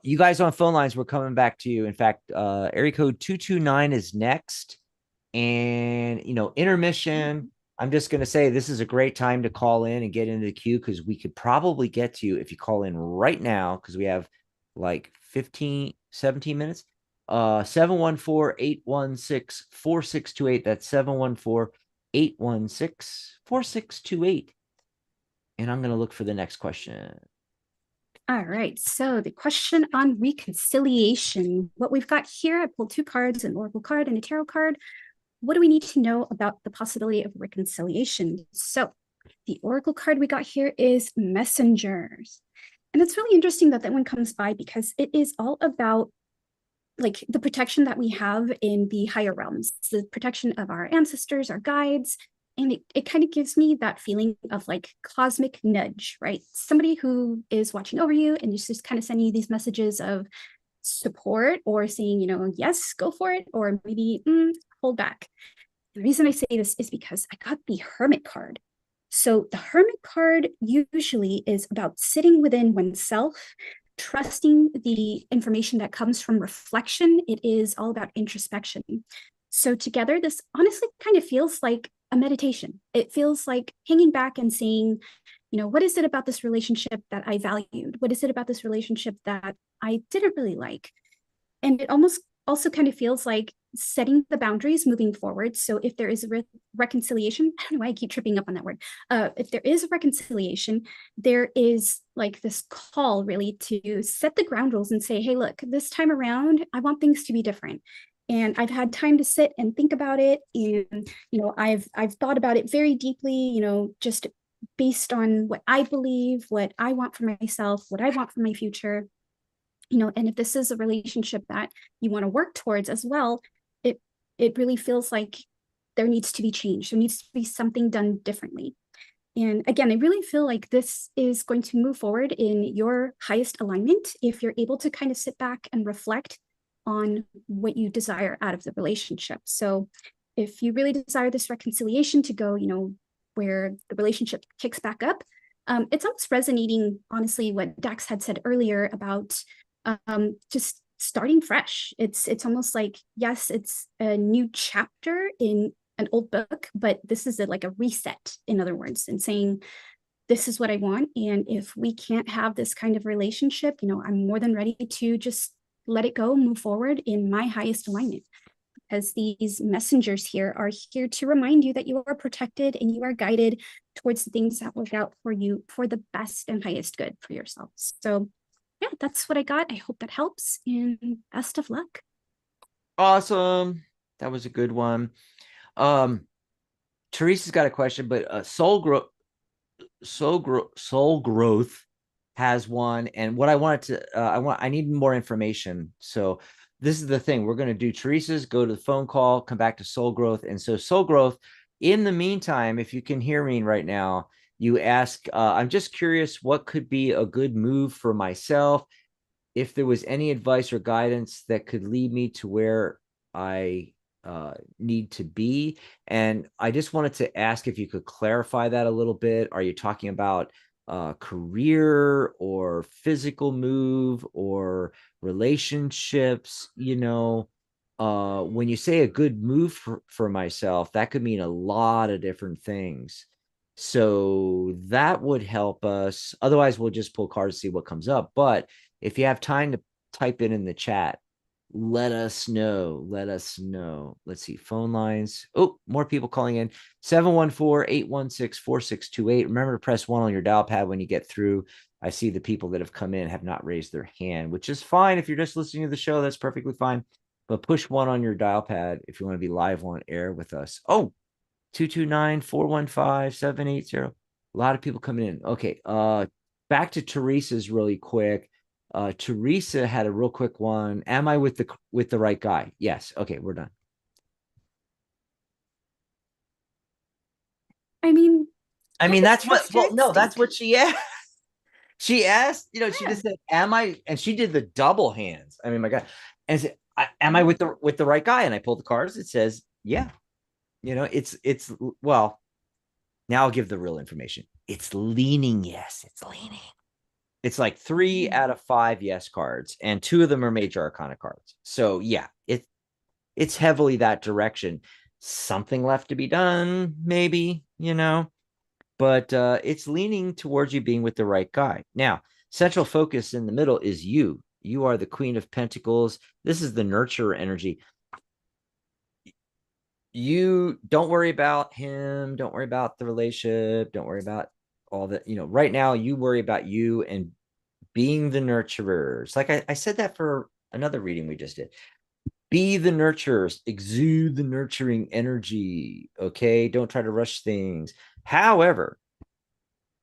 you guys on phone lines, we're coming back to you. In fact, area code 229 is next. And, intermission, I'm just going to say this is a great time to call in and get into the queue because we could probably get to you if you call in right now because we have like 15, 17 minutes. 714-816-4628. That's 714-816-4628. And I'm going to look for the next question. All right, so the question on reconciliation. What we've got here, I pulled two cards, an oracle card and a tarot card. What do we need to know about the possibility of reconciliation? So the oracle card we got here is messengers. And it's really interesting that one comes by because it is all about like the protection that we have in the higher realms, the protection of our ancestors, our guides. And it kind of gives me that feeling of like cosmic nudge, right? Somebody who is watching over you and just kind of sending you these messages of support or saying, yes, go for it, or maybe hold back. The reason I say this is because I got the Hermit card. So the Hermit card usually is about sitting within oneself, trusting the information that comes from reflection. It is all about introspection. So together, this honestly kind of feels like a meditation. It feels like hanging back and saying, what is it about this relationship that I valued? What is it about this relationship that I didn't really like? And it almost also kind of feels like setting the boundaries moving forward. So if there is a reconciliation, I don't know why I keep tripping up on that word. If there is a reconciliation, there is like this call really to set the ground rules and say, hey, look, this time around, I want things to be different. And I've had time to sit and think about it. And, I've thought about it very deeply, just based on what I believe, what I want for myself, what I want for my future. And if this is a relationship that you want to work towards as well, it really feels like there needs to be change. There needs to be something done differently. And again, I really feel like this is going to move forward in your highest alignment if you're able to kind of sit back and reflect on what you desire out of the relationship. So if you really desire this reconciliation to go, where the relationship kicks back up. It's almost resonating, honestly, what Dax had said earlier about just starting fresh. It's almost like, yes, it's a new chapter in an old book, but this is like a reset, in other words, and saying, this is what I want. And if we can't have this kind of relationship, I'm more than ready to just let it go, move forward in my highest alignment. Because these messengers here are here to remind you that you are protected and you are guided towards the things that work out for you for the best and highest good for yourself. So yeah, that's what I got. I hope that helps, and best of luck. Awesome. That was a good one. Teresa's got a question, but soul growth has one. And what I wanted to, I need more information. So this is the thing. We're going to do Teresa's, go to the phone call, come back to soul growth. And so soul growth, in the meantime, if you can hear me right now, you ask, I'm just curious, what could be a good move for myself? If there was any advice or guidance that could lead me to where I need to be. And I just wanted to ask if you could clarify that a little bit. Are you talking about career or physical move or relationships? When you say a good move for myself, that could mean a lot of different things. So that would help us. Otherwise, we'll just pull cards to see what comes up. But if you have time to type it in the chat, let us know. Let us know. Let's see. Phone lines. Oh, more people calling in. 714-816-4628. Remember to press 1 on your dial pad when you get through. I see the people that have come in have not raised their hand, which is fine. If you're just listening to the show, that's perfectly fine. But push 1 on your dial pad if you want to be live on air with us. Oh, 229-415-780. A lot of people coming in. Okay. Back to Teresa's really quick. Teresa had a real quick one. Am I with the right guy? Yes. Okay, we're done. I mean, that's what, trust your no, that's instinct. what she asked. She asked, she Yeah. just said, am I, and she did the double hands. I mean, my God. And said, am I with the right guy? And I pulled the cards. It says, yeah, it's, well, now I'll give the real information. It's leaning yes. It's leaning. It's like 3 out of 5 yes cards, and 2 of them are major arcana cards. So yeah, it's heavily that direction. Something left to be done, maybe, but it's leaning towards you being with the right guy. Now, central focus in the middle is you. You are the Queen of Pentacles. This is the nurturer energy. You don't worry about him. Don't worry about the relationship. Don't worry about all that. Right now, you worry about you and being the nurturers. Like I said that for another reading we just did. Be the nurturers, exude the nurturing energy. Okay. Don't try to rush things. However,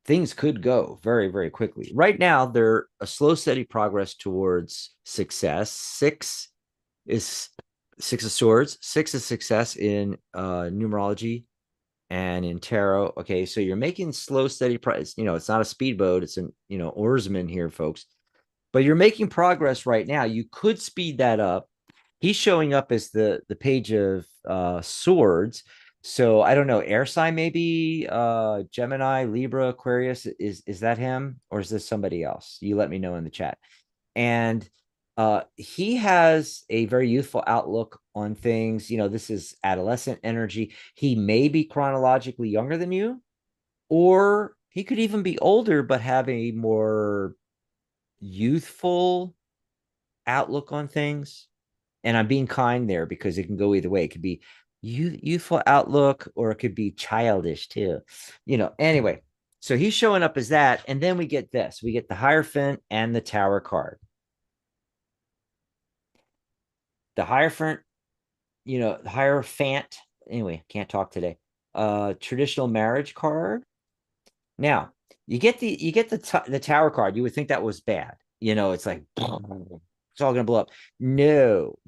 things could go very, very quickly. Right now, they're a slow, steady progress towards success. 6 is 6 of Swords. 6 is success in numerology and in tarot. Okay, so you're making slow, steady progress. It's not a speedboat. It's an oarsman here, folks. But you're making progress right now. You could speed that up. He's showing up as the page of swords. So I don't know, air sign maybe, Gemini, Libra, Aquarius. Is that him, or is this somebody else? You let me know in the chat. And he has a very youthful outlook on things. This is adolescent energy. He may be chronologically younger than you, or he could even be older but have a more youthful outlook on things. And I'm being kind there because it can go either way. It could be youthful outlook, or it could be childish too. Anyway, so he's showing up as that. And then we get this. We get the Hierophant and the Tower card. The Hierophant, the Hierophant, anyway, can't talk today. Traditional marriage card. Now, you get the Tower card. You would think that was bad. It's like it's all gonna blow up. No.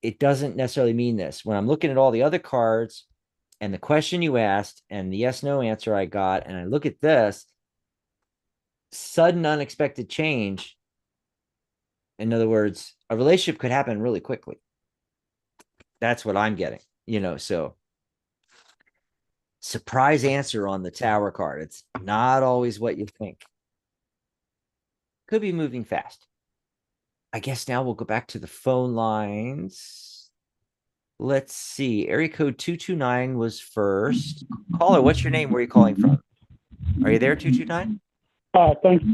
It doesn't necessarily mean this. When I'm looking at all the other cards and the question you asked and the yes, no answer I got, and I look at this, sudden unexpected change. In other words, a relationship could happen really quickly. That's what I'm getting, so Surprise answer on the Tower card. It's not always what you think. Could be moving fast. I guess now we'll go back to the phone lines. Let's see. Area code 229 was first. Caller, what's your name? Where are you calling from? Are you there, 229? Thanks.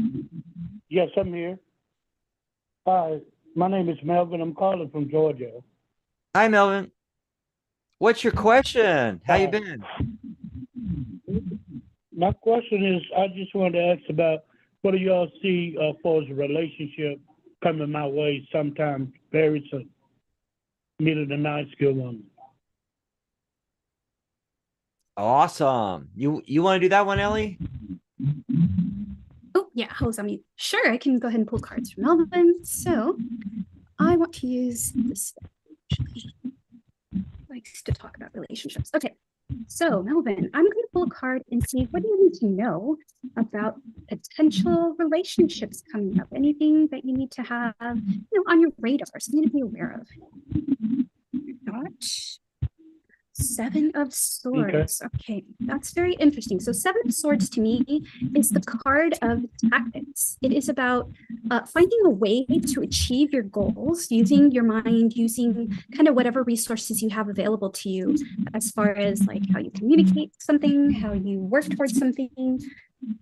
Yes, I'm here. Hi, my name is Melvin. I'm calling from Georgia. Hi, Melvin. What's your question? How you Hi. been? My question is, I just wanted to ask about what do y'all see for as a relationship coming my way sometime very soon? Middle of the night, good one. Awesome. You want to do that one, Ellie? Oh, yeah, I was on mute. Sure, I can go ahead and pull cards from Melvin. So I want to use this. Likes to talk about relationships. Okay, so Melvin, I'm going to pull a card and see what do you need to know about potential relationships coming up. Anything that you need to have, on your radar, something to be aware of. Got Seven of Swords. Okay, that's very interesting. So Seven of Swords to me is the card of tactics. It is about finding a way to achieve your goals using your mind, using kind of whatever resources you have available to you, as far as like how you communicate something, how you work towards something.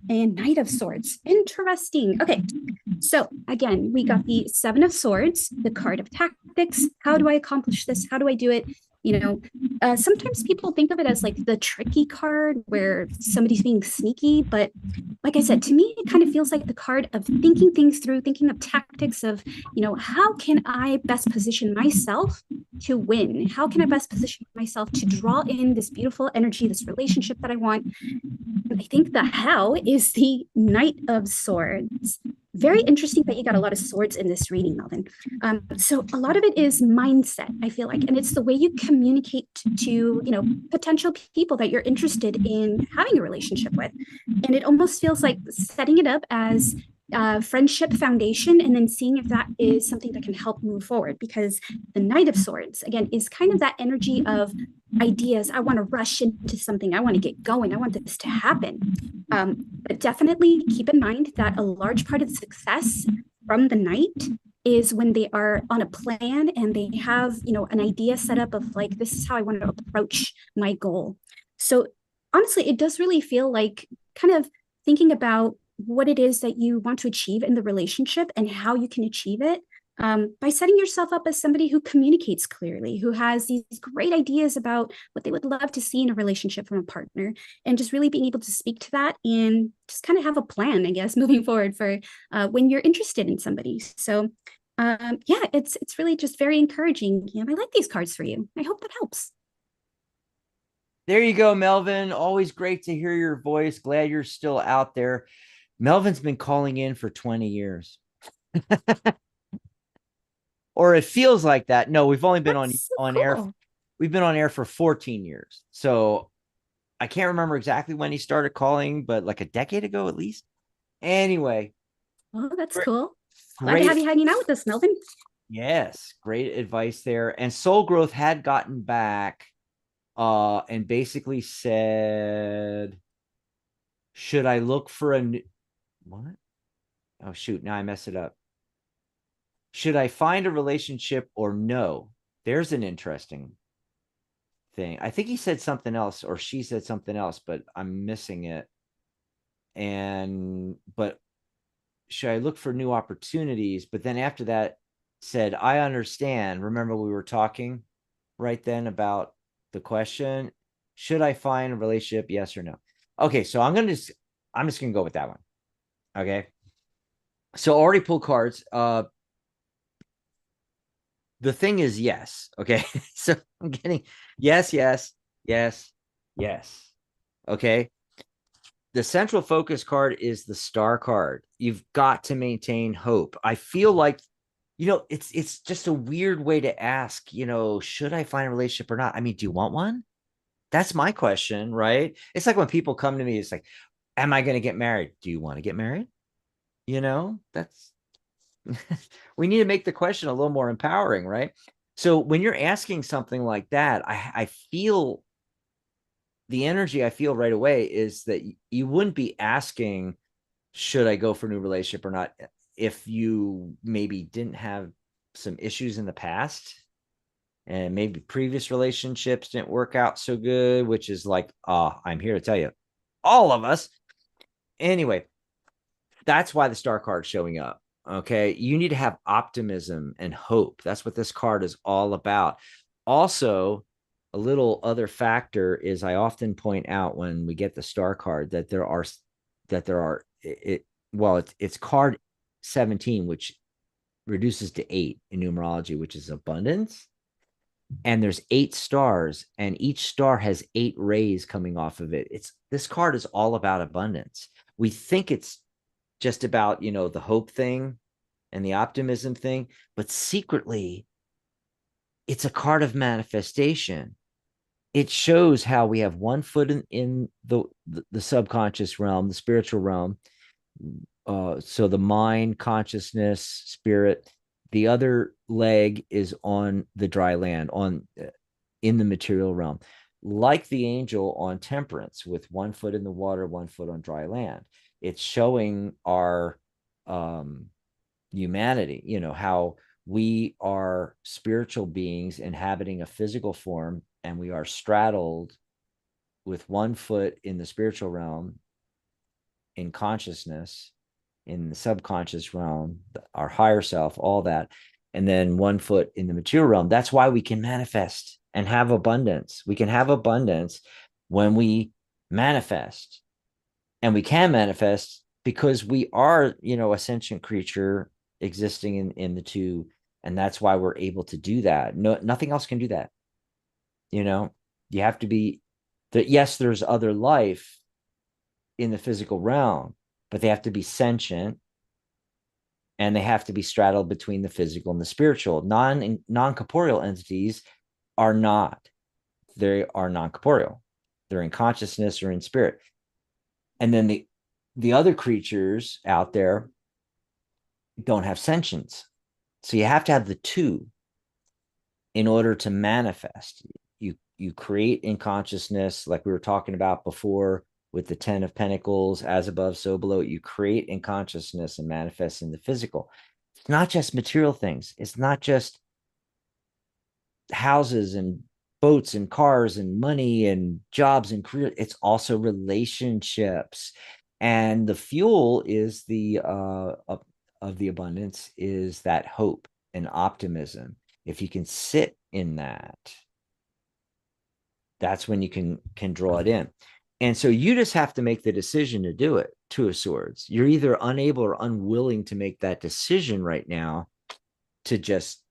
And Knight of Swords. Interesting. Okay, so again, we got the Seven of Swords, the card of tactics. How do I accomplish this? How do I do it? Sometimes people think of it as like the tricky card where somebody's being sneaky, but like I said, to me, it kind of feels like the card of thinking things through, thinking of tactics of, how can I best position myself to win? How can I best position myself to draw in this beautiful energy, this relationship that I want? And I think the how is the Knight of Swords. Very interesting that you got a lot of swords in this reading, Melvin. So a lot of it is mindset, I feel like, and it's the way you communicate to, potential people that you're interested in having a relationship with. And it almost feels like setting it up as friendship foundation and then seeing if that is something that can help move forward, because the Knight of Swords, again, is kind of that energy of ideas. I want to rush into something. I want to get going. I want this to happen. But definitely keep in mind that a large part of the success from the Knight is when they are on a plan and they have, an idea set up of like, this is how I want to approach my goal. So honestly, it does really feel like kind of thinking about what it is that you want to achieve in the relationship and how you can achieve it by setting yourself up as somebody who communicates clearly, who has these great ideas about what they would love to see in a relationship from a partner, and just really being able to speak to that and just kind of have a plan, I guess, moving forward for when you're interested in somebody. So yeah, it's really just very encouraging. I like these cards for you. I hope that helps. There you go, Melvin. Always great to hear your voice. Glad you're still out there. Melvin's been calling in for 20 years. Or it feels like that. No, we've only been on air. We've been on air for 14 years. So I can't remember exactly when he started calling, but like a decade ago at least. Anyway. Oh, that's cool. Glad to have you hanging out with us, Melvin. Yes, great advice there. And Soul Growth had gotten back and basically said, should I look for a new what? Oh shoot, now I messed it up. Should I find a relationship or no? There's an interesting thing. I think he said something else or she said something else, but I'm missing it. But should I look for new opportunities? But then after that said, I understand. Remember, we were talking right then about the question, should I find a relationship? Yes or no? Okay, so I'm just gonna go with that one. Okay. So already pulled cards. The thing is yes. Okay. So I'm getting yes, yes, yes, yes. Okay. The central focus card is the star card. You've got to maintain hope. I feel like, it's just a weird way to ask, should I find a relationship or not? I mean, do you want one? That's my question, right? It's like when people come to me, it's like, am I going to get married? Do you want to get married? That's we need to make the question a little more empowering, right? So when you're asking something like that, I feel the energy I feel right away is that you wouldn't be asking, should I go for a new relationship or not, if you maybe didn't have some issues in the past and maybe previous relationships didn't work out so good, which is like, I'm here to tell you, all of us. Anyway, that's why the star card's showing up. Okay. You need to have optimism and hope. That's what this card is all about. Also, a little other factor is I often point out when we get the star card that there are it's card 17, which reduces to 8 in numerology, which is abundance. And there's 8 stars, and each star has 8 rays coming off of it. This card is all about abundance. We think it's just about, the hope thing and the optimism thing, but secretly it's a card of manifestation. It shows how we have one foot in the subconscious realm, the spiritual realm. So the mind, consciousness, spirit. The other leg is on the dry land, in the material realm, like the angel on temperance, with one foot in the water, one foot on dry land. It's showing our humanity, how we are spiritual beings inhabiting a physical form, and we are straddled with one foot in the spiritual realm, in consciousness, in the subconscious realm, our higher self, all that, and then one foot in the material realm. That's why we can manifest and have abundance. We can have abundance when we manifest, and we can manifest because we are, a sentient creature existing in the two, and that's why we're able to do that. No, nothing else can do that. You have to be that. Yes, there's other life in the physical realm, but they have to be sentient, and they have to be straddled between the physical and the spiritual. Non-corporeal entities are not. They are non-corporeal. They're in consciousness or in spirit. And then the other creatures out there don't have sentience. So you have to have the two in order to manifest. You create in consciousness, like we were talking about before with the 10 of Pentacles, as above, so below. You create in consciousness and manifest in the physical. It's not just material things. It's not just houses and boats and cars and money and jobs and career. It's also relationships. And the fuel is of the abundance is that hope and optimism. If you can sit in that, that's when you can draw it in. And so you just have to make the decision to do it. Two of Swords. You're either unable or unwilling to make that decision right now to just,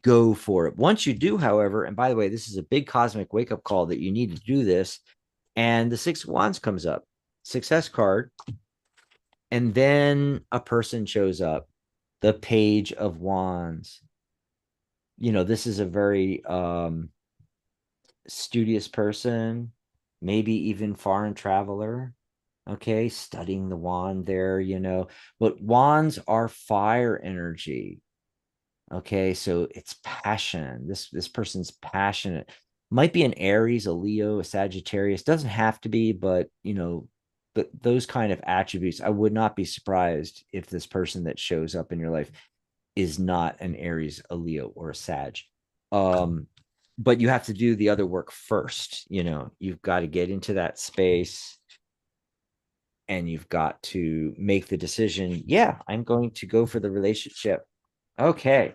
go for it. Once you do, however, and by the way, this is a big cosmic wake-up call that you need to do this. And the 6 of Wands comes up, success card. And then a person shows up, the Page of Wands. This is a very studious person, maybe even foreign traveler. Okay, studying the wand there, but wands are fire energy. Okay, so it's passion. This person's passionate. Might be an Aries, a Leo, a Sagittarius. Doesn't have to be, but those kind of attributes. I would not be surprised if this person that shows up in your life is not an Aries, a Leo, or a Sag. But you have to do the other work first. You've got to get into that space, and you've got to make the decision. Yeah, I'm going to go for the relationship. Okay.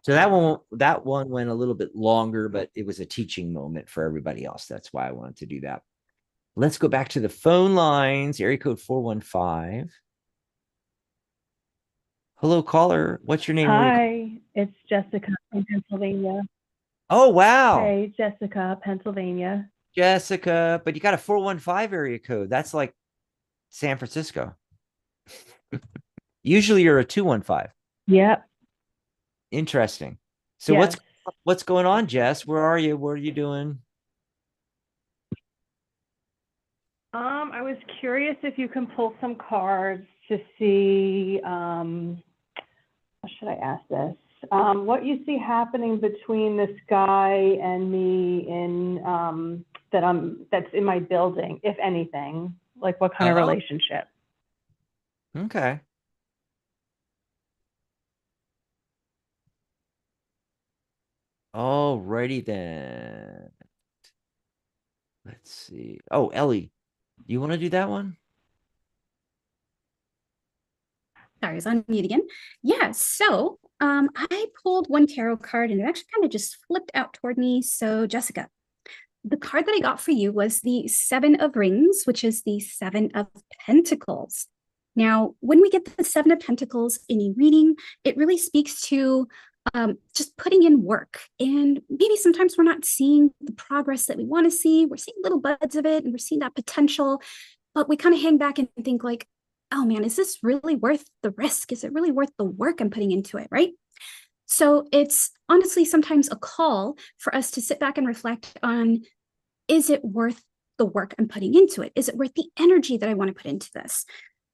So that one went a little bit longer, but it was a teaching moment for everybody else. That's why I wanted to do that. Let's go back to the phone lines. Area code 415. Hello, caller. What's your name? Hi, it's Jessica from Pennsylvania. Oh, wow. Hey, Jessica, Pennsylvania. Jessica, but you got a 415 area code. That's like San Francisco. Usually you're a 215. Yep. Interesting. So yes. what's going on, Jess? Where are you? What are you doing? I was curious if you can pull some cards to see, how should I ask this? what you see happening between this guy and me in that's in my building, if anything. Like what kind of Oh. relationship? Okay. Alrighty then. Let's see. Oh, Ellie, you want to do that one? Sorry, I was on mute again. Yeah, so I pulled one tarot card and it actually kind of just flipped out toward me. So, Jessica, the card that I got for you was the Seven of Rings, which is the Seven of Pentacles. Now, when we get the Seven of Pentacles in a reading, it really speaks to just putting in work. And maybe sometimes we're not seeing the progress that we want to see. We're seeing little buds of it and we're seeing that potential, but we kind of hang back and think like, oh man, is this really worth the risk? Is it really worth the work I'm putting into it, right? So it's honestly sometimes a call for us to sit back and reflect on, is it worth the work I'm putting into it? Is it worth the energy that I want to put into this?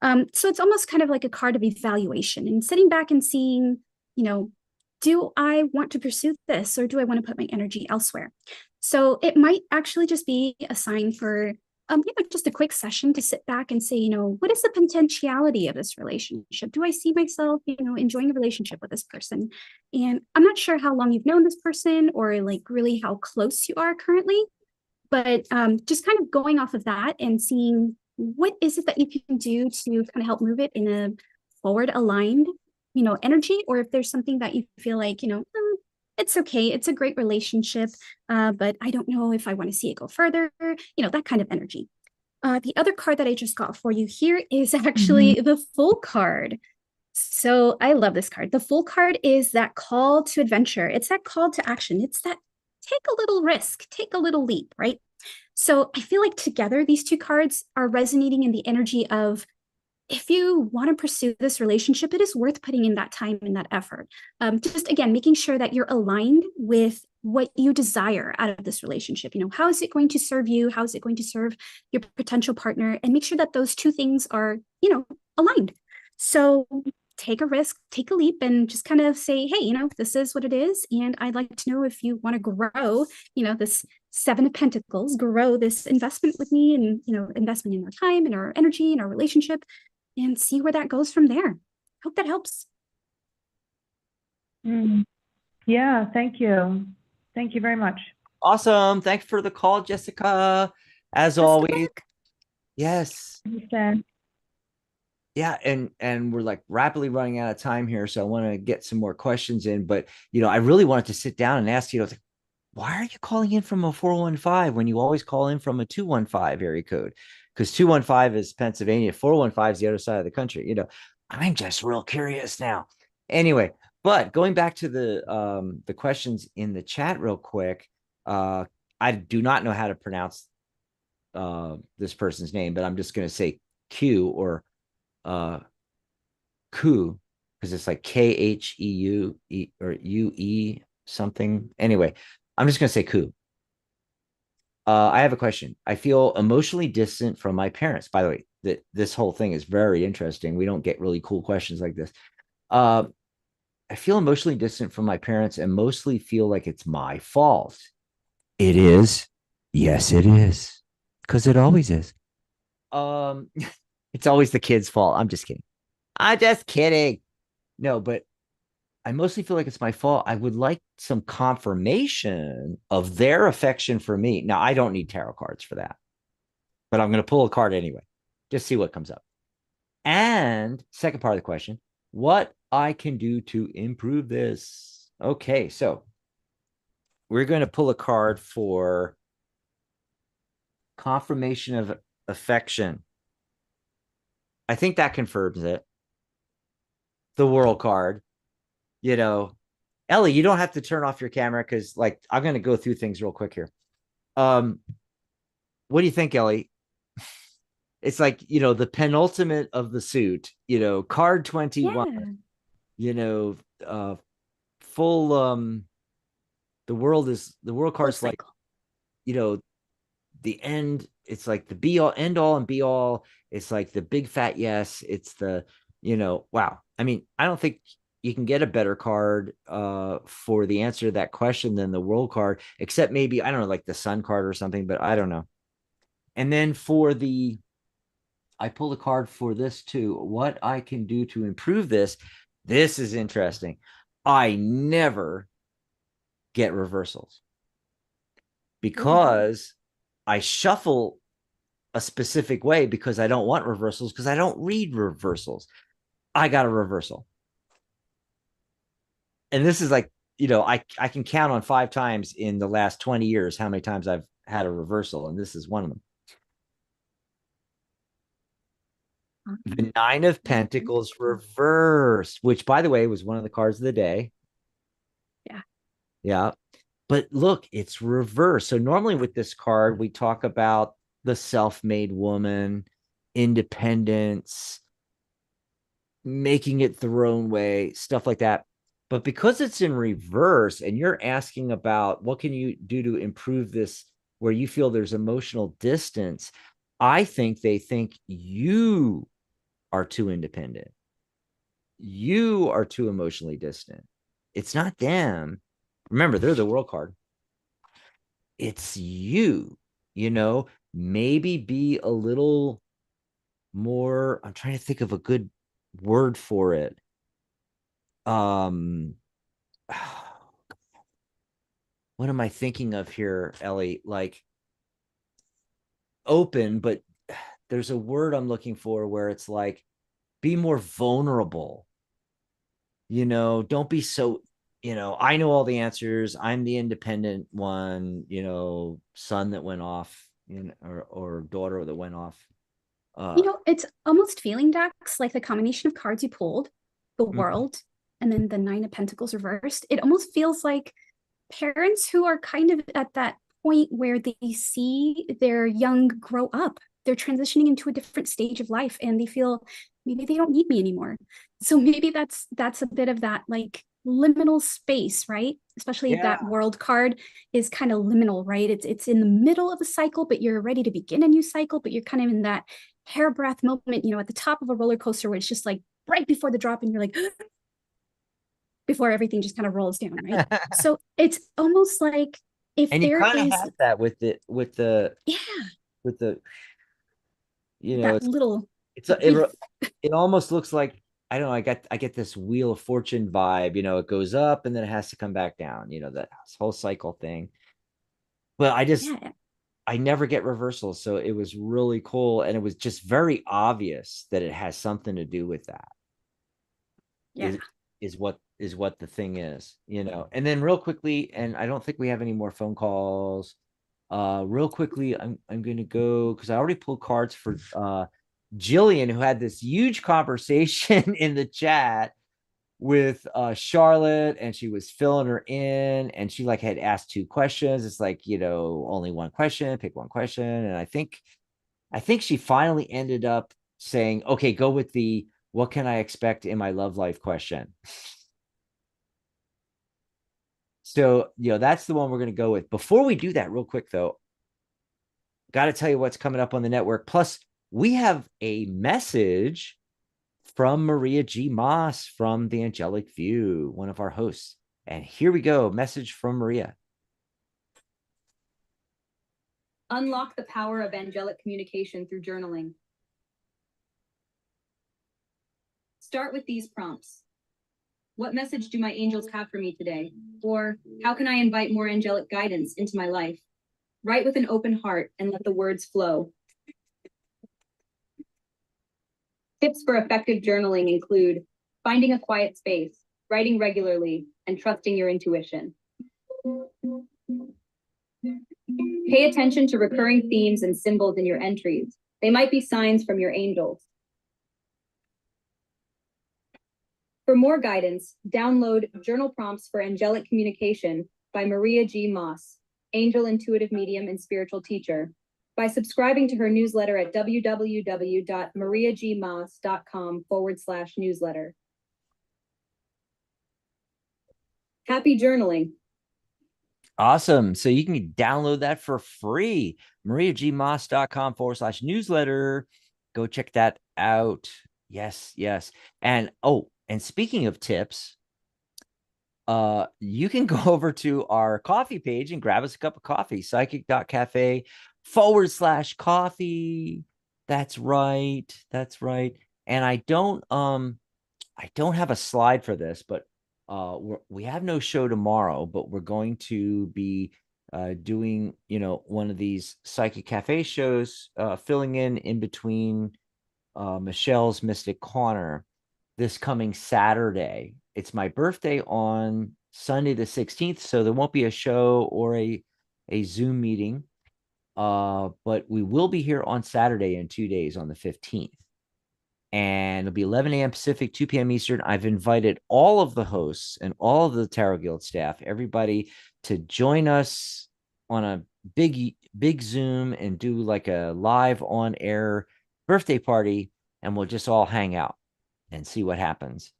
So it's almost kind of like a card of evaluation and sitting back and seeing, do I want to pursue this or do I want to put my energy elsewhere? So it might actually just be a sign for just a quick session to sit back and say, what is the potentiality of this relationship? Do I see myself, enjoying a relationship with this person? And I'm not sure how long you've known this person or like really how close you are currently, but just kind of going off of that and seeing what is it that you can do to kind of help move it in a forward aligned, energy, or if there's something that you feel like, it's okay, it's a great relationship, but I don't know if I want to see it go further, that kind of energy. The other card that I just got for you here is actually the Fool card. So I love this card. The Fool card is that call to adventure. It's that call to action. It's that take a little risk, take a little leap, right? So I feel like together, these two cards are resonating in the energy of, if you want to pursue this relationship, it is worth putting in that time and that effort. Just again, making sure that you're aligned with what you desire out of this relationship. How is it going to serve you? How is it going to serve your potential partner? And make sure that those two things are, aligned. So take a risk, take a leap, and just kind of say, hey, this is what it is. And I'd like to know if you want to grow, this Seven of Pentacles, grow this investment with me and, investment in our time and our energy and our relationship, and see where that goes from there. Hope that helps. Yeah, thank you. Thank you very much. Awesome. Thanks for the call, Jessica. As always. Yes. Yeah, and we're like rapidly running out of time here, so I want to get some more questions in. But I really wanted to sit down and ask like, why are you calling in from a 415 when you always call in from a 215 area code? Because 215 is Pennsylvania, 415 is the other side of the country. I'm just real curious now. Anyway, but going back to the questions in the chat real quick, I do not know how to pronounce this person's name, but I'm just going to say Q or Ku, because it's like Kheu or UE something. Anyway, I'm just gonna say Ku. I have a question. I feel emotionally distant from my parents. By the way, this whole thing is very interesting. We don't get really cool questions like this. I feel emotionally distant from my parents and mostly feel like it's my fault. It is. Yes, it is. Because it always is. It's always the kid's fault. I'm just kidding. I'm just kidding. No, but I mostly feel like it's my fault. I would like some confirmation of their affection for me. Now, I don't need tarot cards for that, but I'm going to pull a card anyway. Just see what comes up. And second part of the question, what I can do to improve this. Okay, so we're going to pull a card for confirmation of affection. I think that confirms it. The World card. Ellie, you don't have to turn off your camera because I'm going to go through things real quick here. What do you think, Ellie? It's like, the penultimate of the suit, card 21, full, the world card's like, the end. It's like the be all, end all and be all. It's like the big fat yes. It's the, wow. I mean, I don't think you can get a better card for the answer to that question than the world card, except maybe, I don't know, like the sun card or something, but I don't know. And then I pulled a card for this too. What I can do to improve this. This is interesting. I never get reversals because I shuffle a specific way because I don't want reversals, because I don't read reversals. I got a reversal. And this is like, I can count on 5 times in the last 20 years how many times I've had a reversal, and this is one of them. The 9 of Pentacles reversed, which, by the way, was one of the cards of the day. Yeah. Yeah. But look, it's reversed. So normally with this card, we talk about the self-made woman, independence, making it their own way, stuff like that. But because it's in reverse and you're asking about what can you do to improve this where you feel there's emotional distance, I think they think you are too independent. You are too emotionally distant. It's not them. Remember, they're the world card. It's you, maybe be a little more. I'm trying to think of a good word for it. What am I thinking of here, Ellie? Like open, but there's a word I'm looking for where it's like be more vulnerable. Don't be so, I know all the answers. I'm the independent one, son that went off, or daughter that went off. It's almost feeling, Dax, like the combination of cards you pulled, the world, and then the 9 of Pentacles reversed. It almost feels like parents who are kind of at that point where they see their young grow up. They're transitioning into a different stage of life and they feel maybe they don't need me anymore. So maybe that's a bit of that like liminal space, right? Especially that world card is kind of liminal, right? It's in the middle of a cycle, but you're ready to begin a new cycle, but you're kind of in that hairbreadth moment, at the top of a roller coaster where it's just like right before the drop and you're like before everything just kind of rolls down, right? So it's almost like if and you there kind of is have that with the that little it almost looks like, I don't know, I get this Wheel of Fortune vibe, it goes up and then it has to come back down, that whole cycle thing. But I never get reversals, so it was really cool, and it was just very obvious that it has something to do with that. Is what the thing is, And then real quickly, and I don't think we have any more phone calls. Real quickly, I'm going to go because I already pulled cards for Jillian, who had this huge conversation in the chat with Charlotte, and she was filling her in, and she like had asked 2 questions. It's like, only one question, pick one question. And I think she finally ended up saying, okay, go with the what can I expect in my love life question. So, that's the one we're going to go with. Before we do that, real quick though, got to tell you what's coming up on the network. Plus, we have a message from Maria G. Moss from The Angelic View, one of our hosts. And here we go. Message from Maria. Unlock the power of angelic communication through journaling. Start with these prompts. What message do my angels have for me today? Or how can I invite more angelic guidance into my life? Write with an open heart and let the words flow. Tips for effective journaling include finding a quiet space, writing regularly, and trusting your intuition. Pay attention to recurring themes and symbols in your entries. They might be signs from your angels. For more guidance, download Journal Prompts for Angelic Communication by Maria G. Moss, Angel Intuitive Medium and Spiritual Teacher, by subscribing to her newsletter at www.mariagmoss.com/newsletter. Happy journaling. Awesome. So you can download that for free. mariagmoss.com/newsletter. Go check that out. Yes. And And speaking of tips, you can go over to our coffee page and grab us a cup of coffee, psychic.cafe/coffee. That's right. That's right. And I don't have a slide for this, but we have no show tomorrow, but we're going to be doing, one of these Psychic Cafe shows, filling in between Michelle's Mystic Corner this coming Saturday. It's my birthday on Sunday the 16th, so there won't be a show or a Zoom meeting. But we will be here on Saturday in 2 days on the 15th. And it'll be 11 a.m. Pacific, 2 p.m. Eastern. I've invited all of the hosts and all of the Tarot Guild staff, everybody, to join us on a big Zoom and do like a live on air birthday party, and we'll just all hang out and see what happens.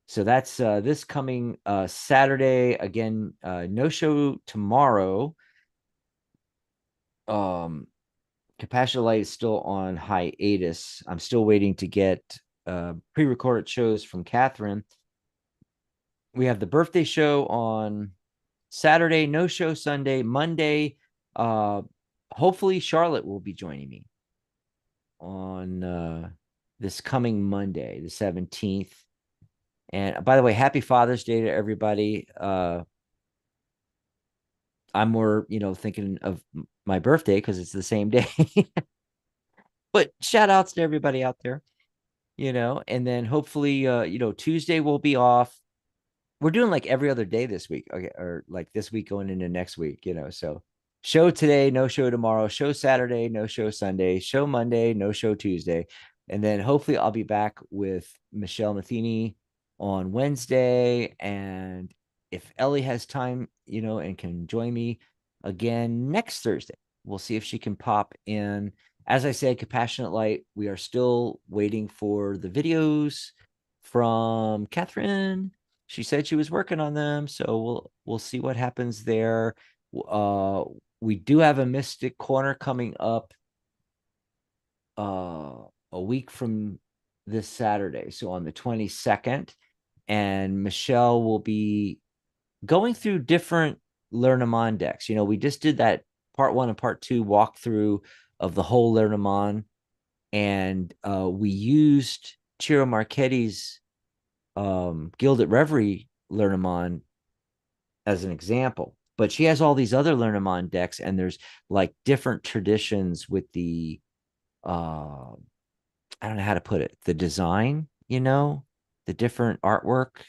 So that's this coming Saturday. Again, no show tomorrow. Compassionate Light is still on hiatus. I'm still waiting to get pre-recorded shows from Catherine. We have the birthday show on Saturday, no show Sunday, Monday. Hopefully Charlotte will be joining me on this coming Monday, the 17th. And by the way, happy Father's Day to everybody. I'm more, thinking of my birthday because it's the same day. But shout outs to everybody out there, and then hopefully, Tuesday will be off. We're doing like every other day this week, okay, or like this week going into next week, so show today, no show tomorrow, show Saturday, no show Sunday, show Monday, no show Tuesday. And then hopefully I'll be back with Michelle Matheny on Wednesday. And if Ellie has time, and can join me again next Thursday, we'll see if she can pop in. As I said, Compassionate Light, we are still waiting for the videos from Catherine. She said she was working on them, so we'll see what happens there. We do have a Mystic Corner coming up a week from this Saturday, so on the 22nd, and Michelle will be going through different Lenormand decks. We just did that part 1 and part 2 walkthrough of the whole Lenormand, and we used Ciro Marchetti's Gilded Reverie Lenormand as an example, but she has all these other Lenormand decks, and there's like different traditions with the I don't know how to put it, the design, the different artwork,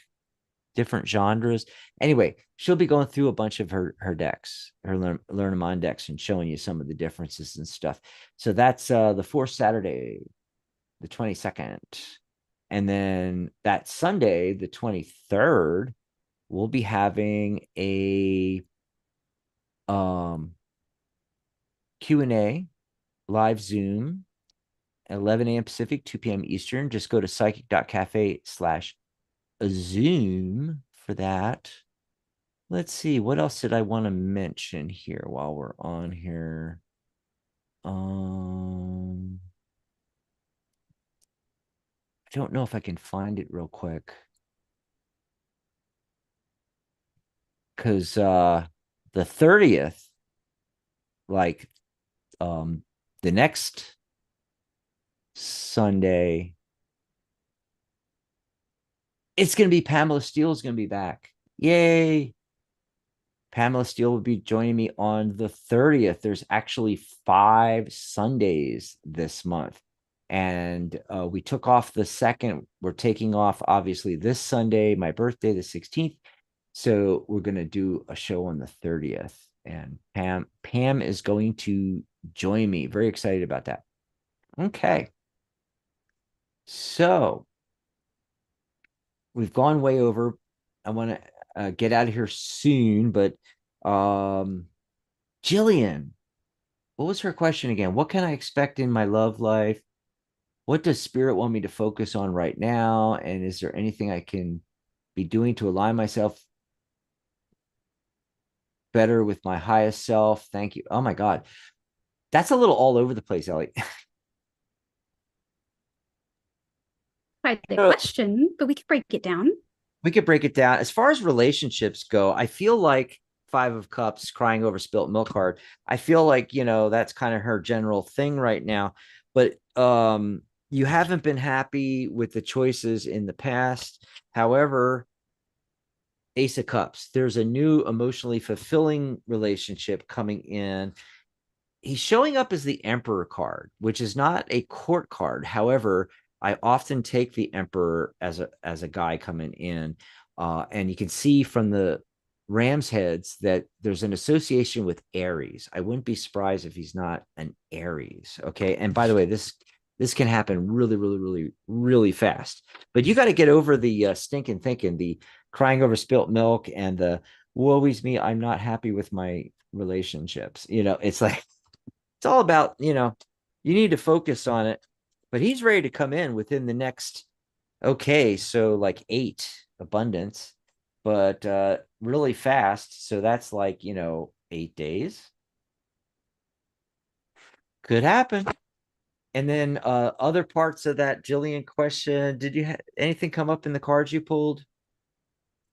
different genres. Anyway, she'll be going through a bunch of her decks, her Lenormand decks, and showing you some of the differences and stuff. So that's the 4th Saturday, the 22nd. And then that Sunday, the 23rd, we'll be having a Q&A live Zoom at 11 a.m. Pacific, 2 p.m. Eastern. Just go to psychic.cafe/Zoom for that. Let's see, what else did I want to mention here while we're on here? I don't know if I can find it real quick. Because the 30th, like the next Sunday, it's going to be Pamela Steele is going to be back. Yay. Pamela Steele will be joining me on the 30th. There's actually 5 Sundays this month. And we took off the 2nd. We're taking off, obviously, this Sunday, my birthday, the 16th. So we're going to do a show on the 30th. And Pam is going to join me. Very excited about that. Okay. So we've gone way over. I want to get out of here soon, but Jillian, what was her question again? What can I expect in my love life? What does Spirit want me to focus on right now? And is there anything I can be doing to align myself better with my highest self? Thank you. Oh my God. That's a little all over the place, Ellie. clarify the So- question, but we could break it down. We could break it down. As far as relationships go, I feel like Five of Cups, crying over spilt milk card. I feel like, that's kind of her general thing right now. But you haven't been happy with the choices in the past. However, Ace of Cups, there's a new emotionally fulfilling relationship coming in. He's showing up as the Emperor card, which is not a court card. However, I often take the Emperor as a guy coming in, and you can see from the Ram's heads that there's an association with Aries. I wouldn't be surprised if he's not an Aries. Okay, and by the way, this can happen really, really, really, really fast. But you got to get over the stinking thinking, the crying over spilt milk, and the woe is me, I'm not happy with my relationships. It's like it's all about, you need to focus on it. But he's ready to come in within the next, okay, so like 8 abundance, but really fast. So that's like, 8 days. Could happen. And then other parts of that Jillian question, did you have anything come up in the cards you pulled?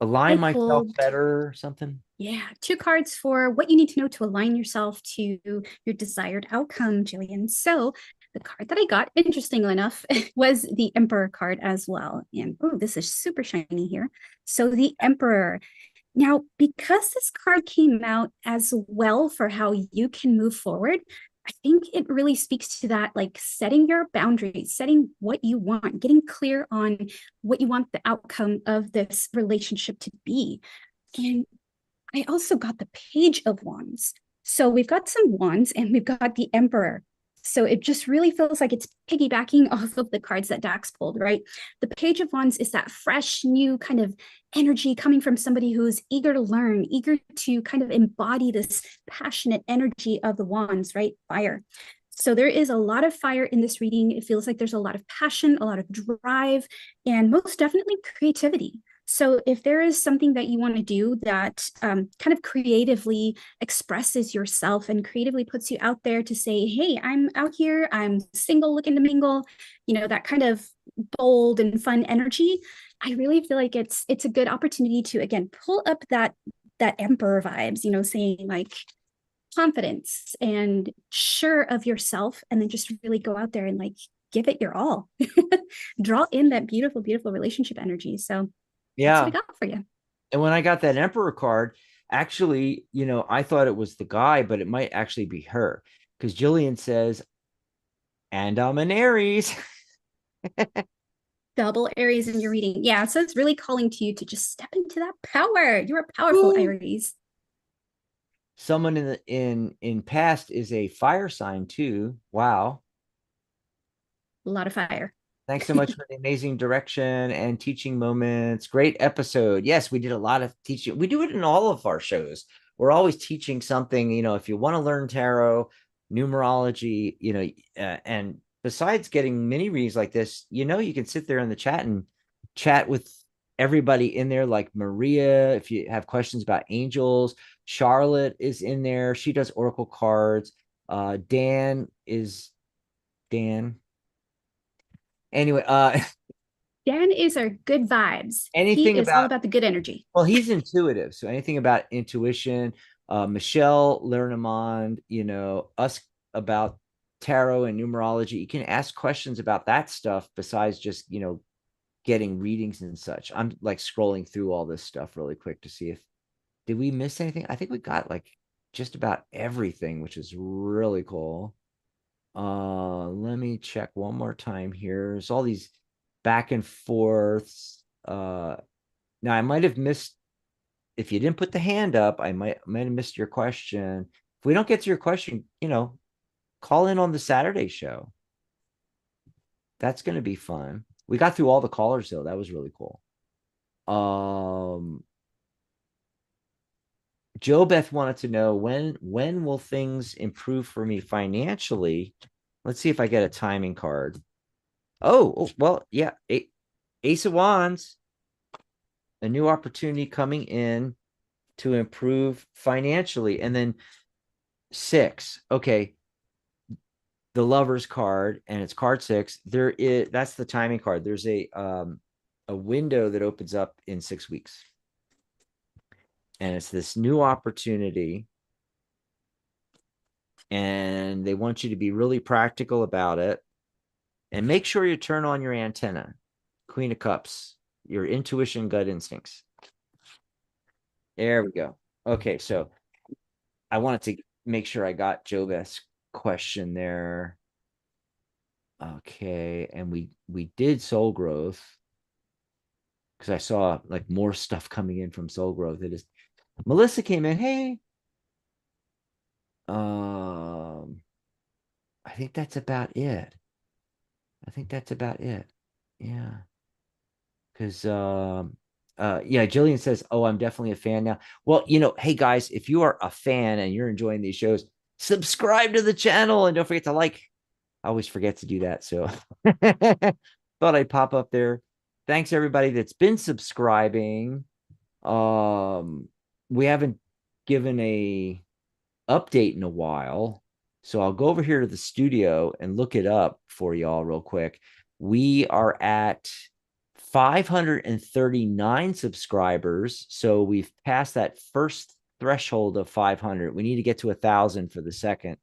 Align myself pulled- better or something? Yeah, 2 cards for what you need to know to align yourself to your desired outcome, Jillian. So the card that I got, interestingly enough, was the Emperor card as well. And oh, this is super shiny here. So the Emperor. Now, because this card came out as well for how you can move forward, I think it really speaks to that, like setting your boundaries, setting what you want, getting clear on what you want the outcome of this relationship to be. And I also got the Page of Wands. So we've got some wands and we've got the Emperor. So it just really feels like it's piggybacking off of the cards that Dax pulled, right? The Page of Wands is that fresh, new kind of energy coming from somebody who's eager to learn, eager to kind of embody this passionate energy of the wands, right? Fire. So there is a lot of fire in this reading. It feels like there's a lot of passion, a lot of drive, and most definitely creativity. So if there is something that you want to do that kind of creatively expresses yourself and creatively puts you out there to say, hey, I'm out here, I'm single looking to mingle, that kind of bold and fun energy, I really feel like it's a good opportunity to, again, pull up that Emperor vibes, saying like confidence and sure of yourself, and then just really go out there and like give it your all. Draw in that beautiful, beautiful relationship energy. So that's what I got for you. And when I got that Emperor card, actually, I thought it was the guy, but it might actually be her, because Jillian says, and I'm an Aries. Double Aries in your reading. Yeah, so it's really calling to you to just step into that power. You're a powerful Aries. Someone in past is a fire sign too. Wow. A lot of fire. Thanks so much for the amazing direction and teaching moments. Great episode. Yes, we did a lot of teaching. We do it in all of our shows. We're always teaching something, if you want to learn tarot, numerology, and besides getting mini reads like this, you can sit there in the chat and chat with everybody in there, like Maria, if you have questions about angels. Charlotte is in there. She does oracle cards. Dan. Anyway, Dan is our good vibes. Anything he is about all about the good energy. Well, he's intuitive, so anything about intuition. Michelle Lernemond, us about tarot and numerology. You can ask questions about that stuff besides just getting readings and such. I'm like scrolling through all this stuff really quick to see if did we miss anything. I think we got like just about everything, which is really cool. Let me check one more time here. There's all these back and forths. Now I might have missed, if you didn't put the hand up, I might have missed your question. If we don't get to your question, call in on the Saturday show. That's going to be fun. We got through all the callers though. That was really cool. Joe Beth wanted to know when will things improve for me financially? Let's see if I get a timing card. Oh well, yeah. Ace of Wands, a new opportunity coming in to improve financially. And then 6. Okay. the Lovers card, and it's card 6. That's the timing card. There's a window that opens up in 6 weeks. And it's this new opportunity. And they want you to be really practical about it. And make sure you turn on your antenna. Queen of Cups, your intuition, gut instincts. There we go. Okay, so I wanted to make sure I got Jobeth's question there. Okay, and we did soul growth because I saw like more stuff coming in from soul growth. It is Melissa came in. Hey, I think that's about it. Yeah, because yeah, Jillian says, oh, I'm definitely a fan now. Well, hey guys, if you are a fan and you're enjoying these shows, subscribe to the channel and don't forget to like. I always forget to do that, so thought I'd pop up there. Thanks everybody that's been subscribing. We haven't given a update in a while, so I'll go over here to the studio and look it up for y'all real quick. We are at 539 subscribers, so we've passed that first threshold of 500. We need to get to 1,000 for the second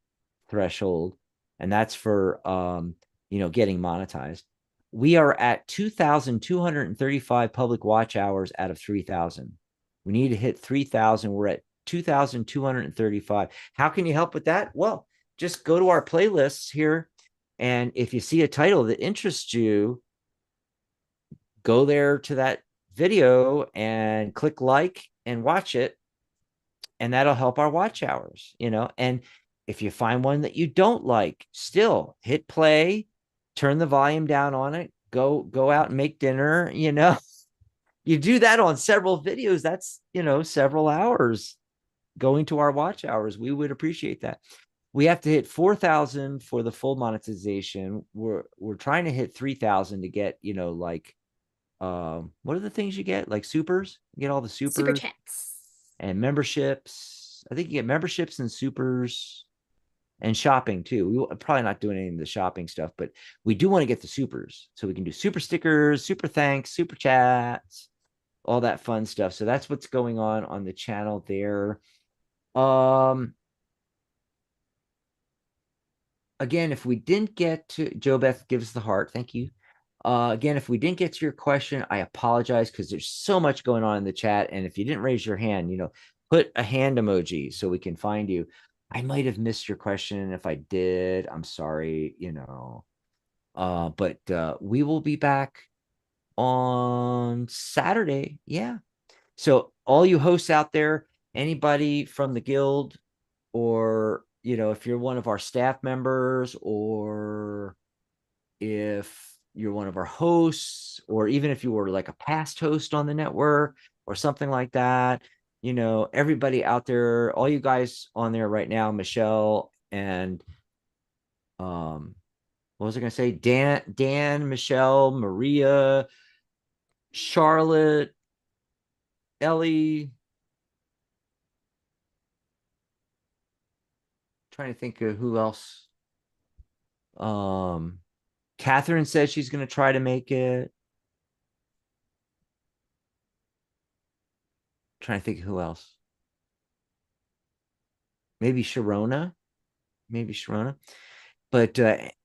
threshold, and that's for getting monetized. We are at 2,235 public watch hours out of 3,000. We need to hit 3,000. We're at 2,235. How can you help with that? Well, just go to our playlists here, and if you see a title that interests you, go there to that video and click like and watch it, and that'll help our watch hours. And if you find one that you don't like, still hit play, turn the volume down on it, go out and make dinner. You do that on several videos, that's several hours going to our watch hours. We would appreciate that. We have to hit 4,000 for the full monetization. We're trying to hit 3,000 to get like what are the things you get, like supers? You get all the Super chats and memberships. I think you get memberships and supers and shopping too. We're probably not doing any of the shopping stuff, but we do want to get the supers, so we can do super stickers, super thanks, super chats, all that fun stuff. So that's what's going on the channel there. Again, if we didn't get to, Jobeth gives the heart, thank you. Again, if we didn't get to your question, I apologize, because there's so much going on in the chat. And if you didn't raise your hand, put a hand emoji so we can find you. I might have missed your question. And if I did, I'm sorry, but we will be back on Saturday. Yeah. So all you hosts out there, anybody from the guild, or, if you're one of our staff members, or if you're one of our hosts, or even if you were like a past host on the network or something like that, everybody out there, all you guys on there right now, Michelle and what was I going to say? Dan, Michelle, Maria, Charlotte, Ellie. Trying to think of who else. Catherine says she's going to try to make it. Trying to think of who else. Maybe Sharona. But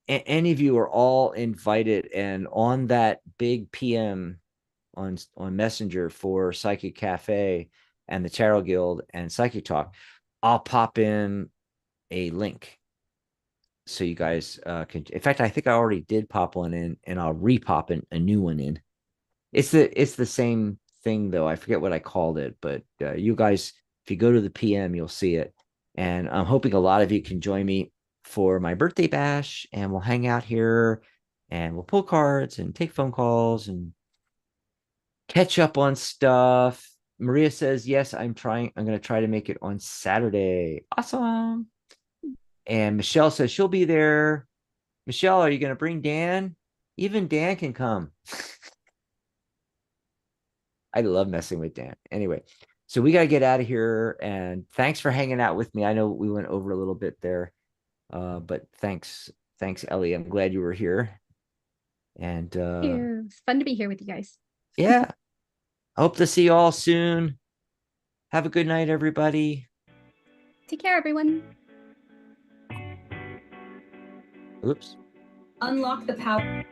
any of you are all invited, and on that big PM on Messenger for Psychic Cafe and the Tarot Guild and Psychic Talk, I'll pop in a link so you guys can. In fact, I think I already did pop one in, and I'll re-pop a new one in. It's the same thing though. I forget what I called it, but you guys, if you go to the PM, you'll see it. And I'm hoping a lot of you can join me for my birthday bash, and we'll hang out here, and we'll pull cards and take phone calls and catch up on stuff. Maria says, yes, I'm going to try to make it on Saturday. Awesome. And Michelle says she'll be there. Michelle, are you going to bring Dan? Even Dan can come. I love messing with Dan. Anyway, so we got to get out of here. And thanks for hanging out with me. I know we went over a little bit there, but thanks thanks, Ellie. I'm glad you were here. And It's fun to be here with you guys. yeah, I hope to see you all soon. Have a good night, everybody. Take care, everyone. Oops. Unlock the power.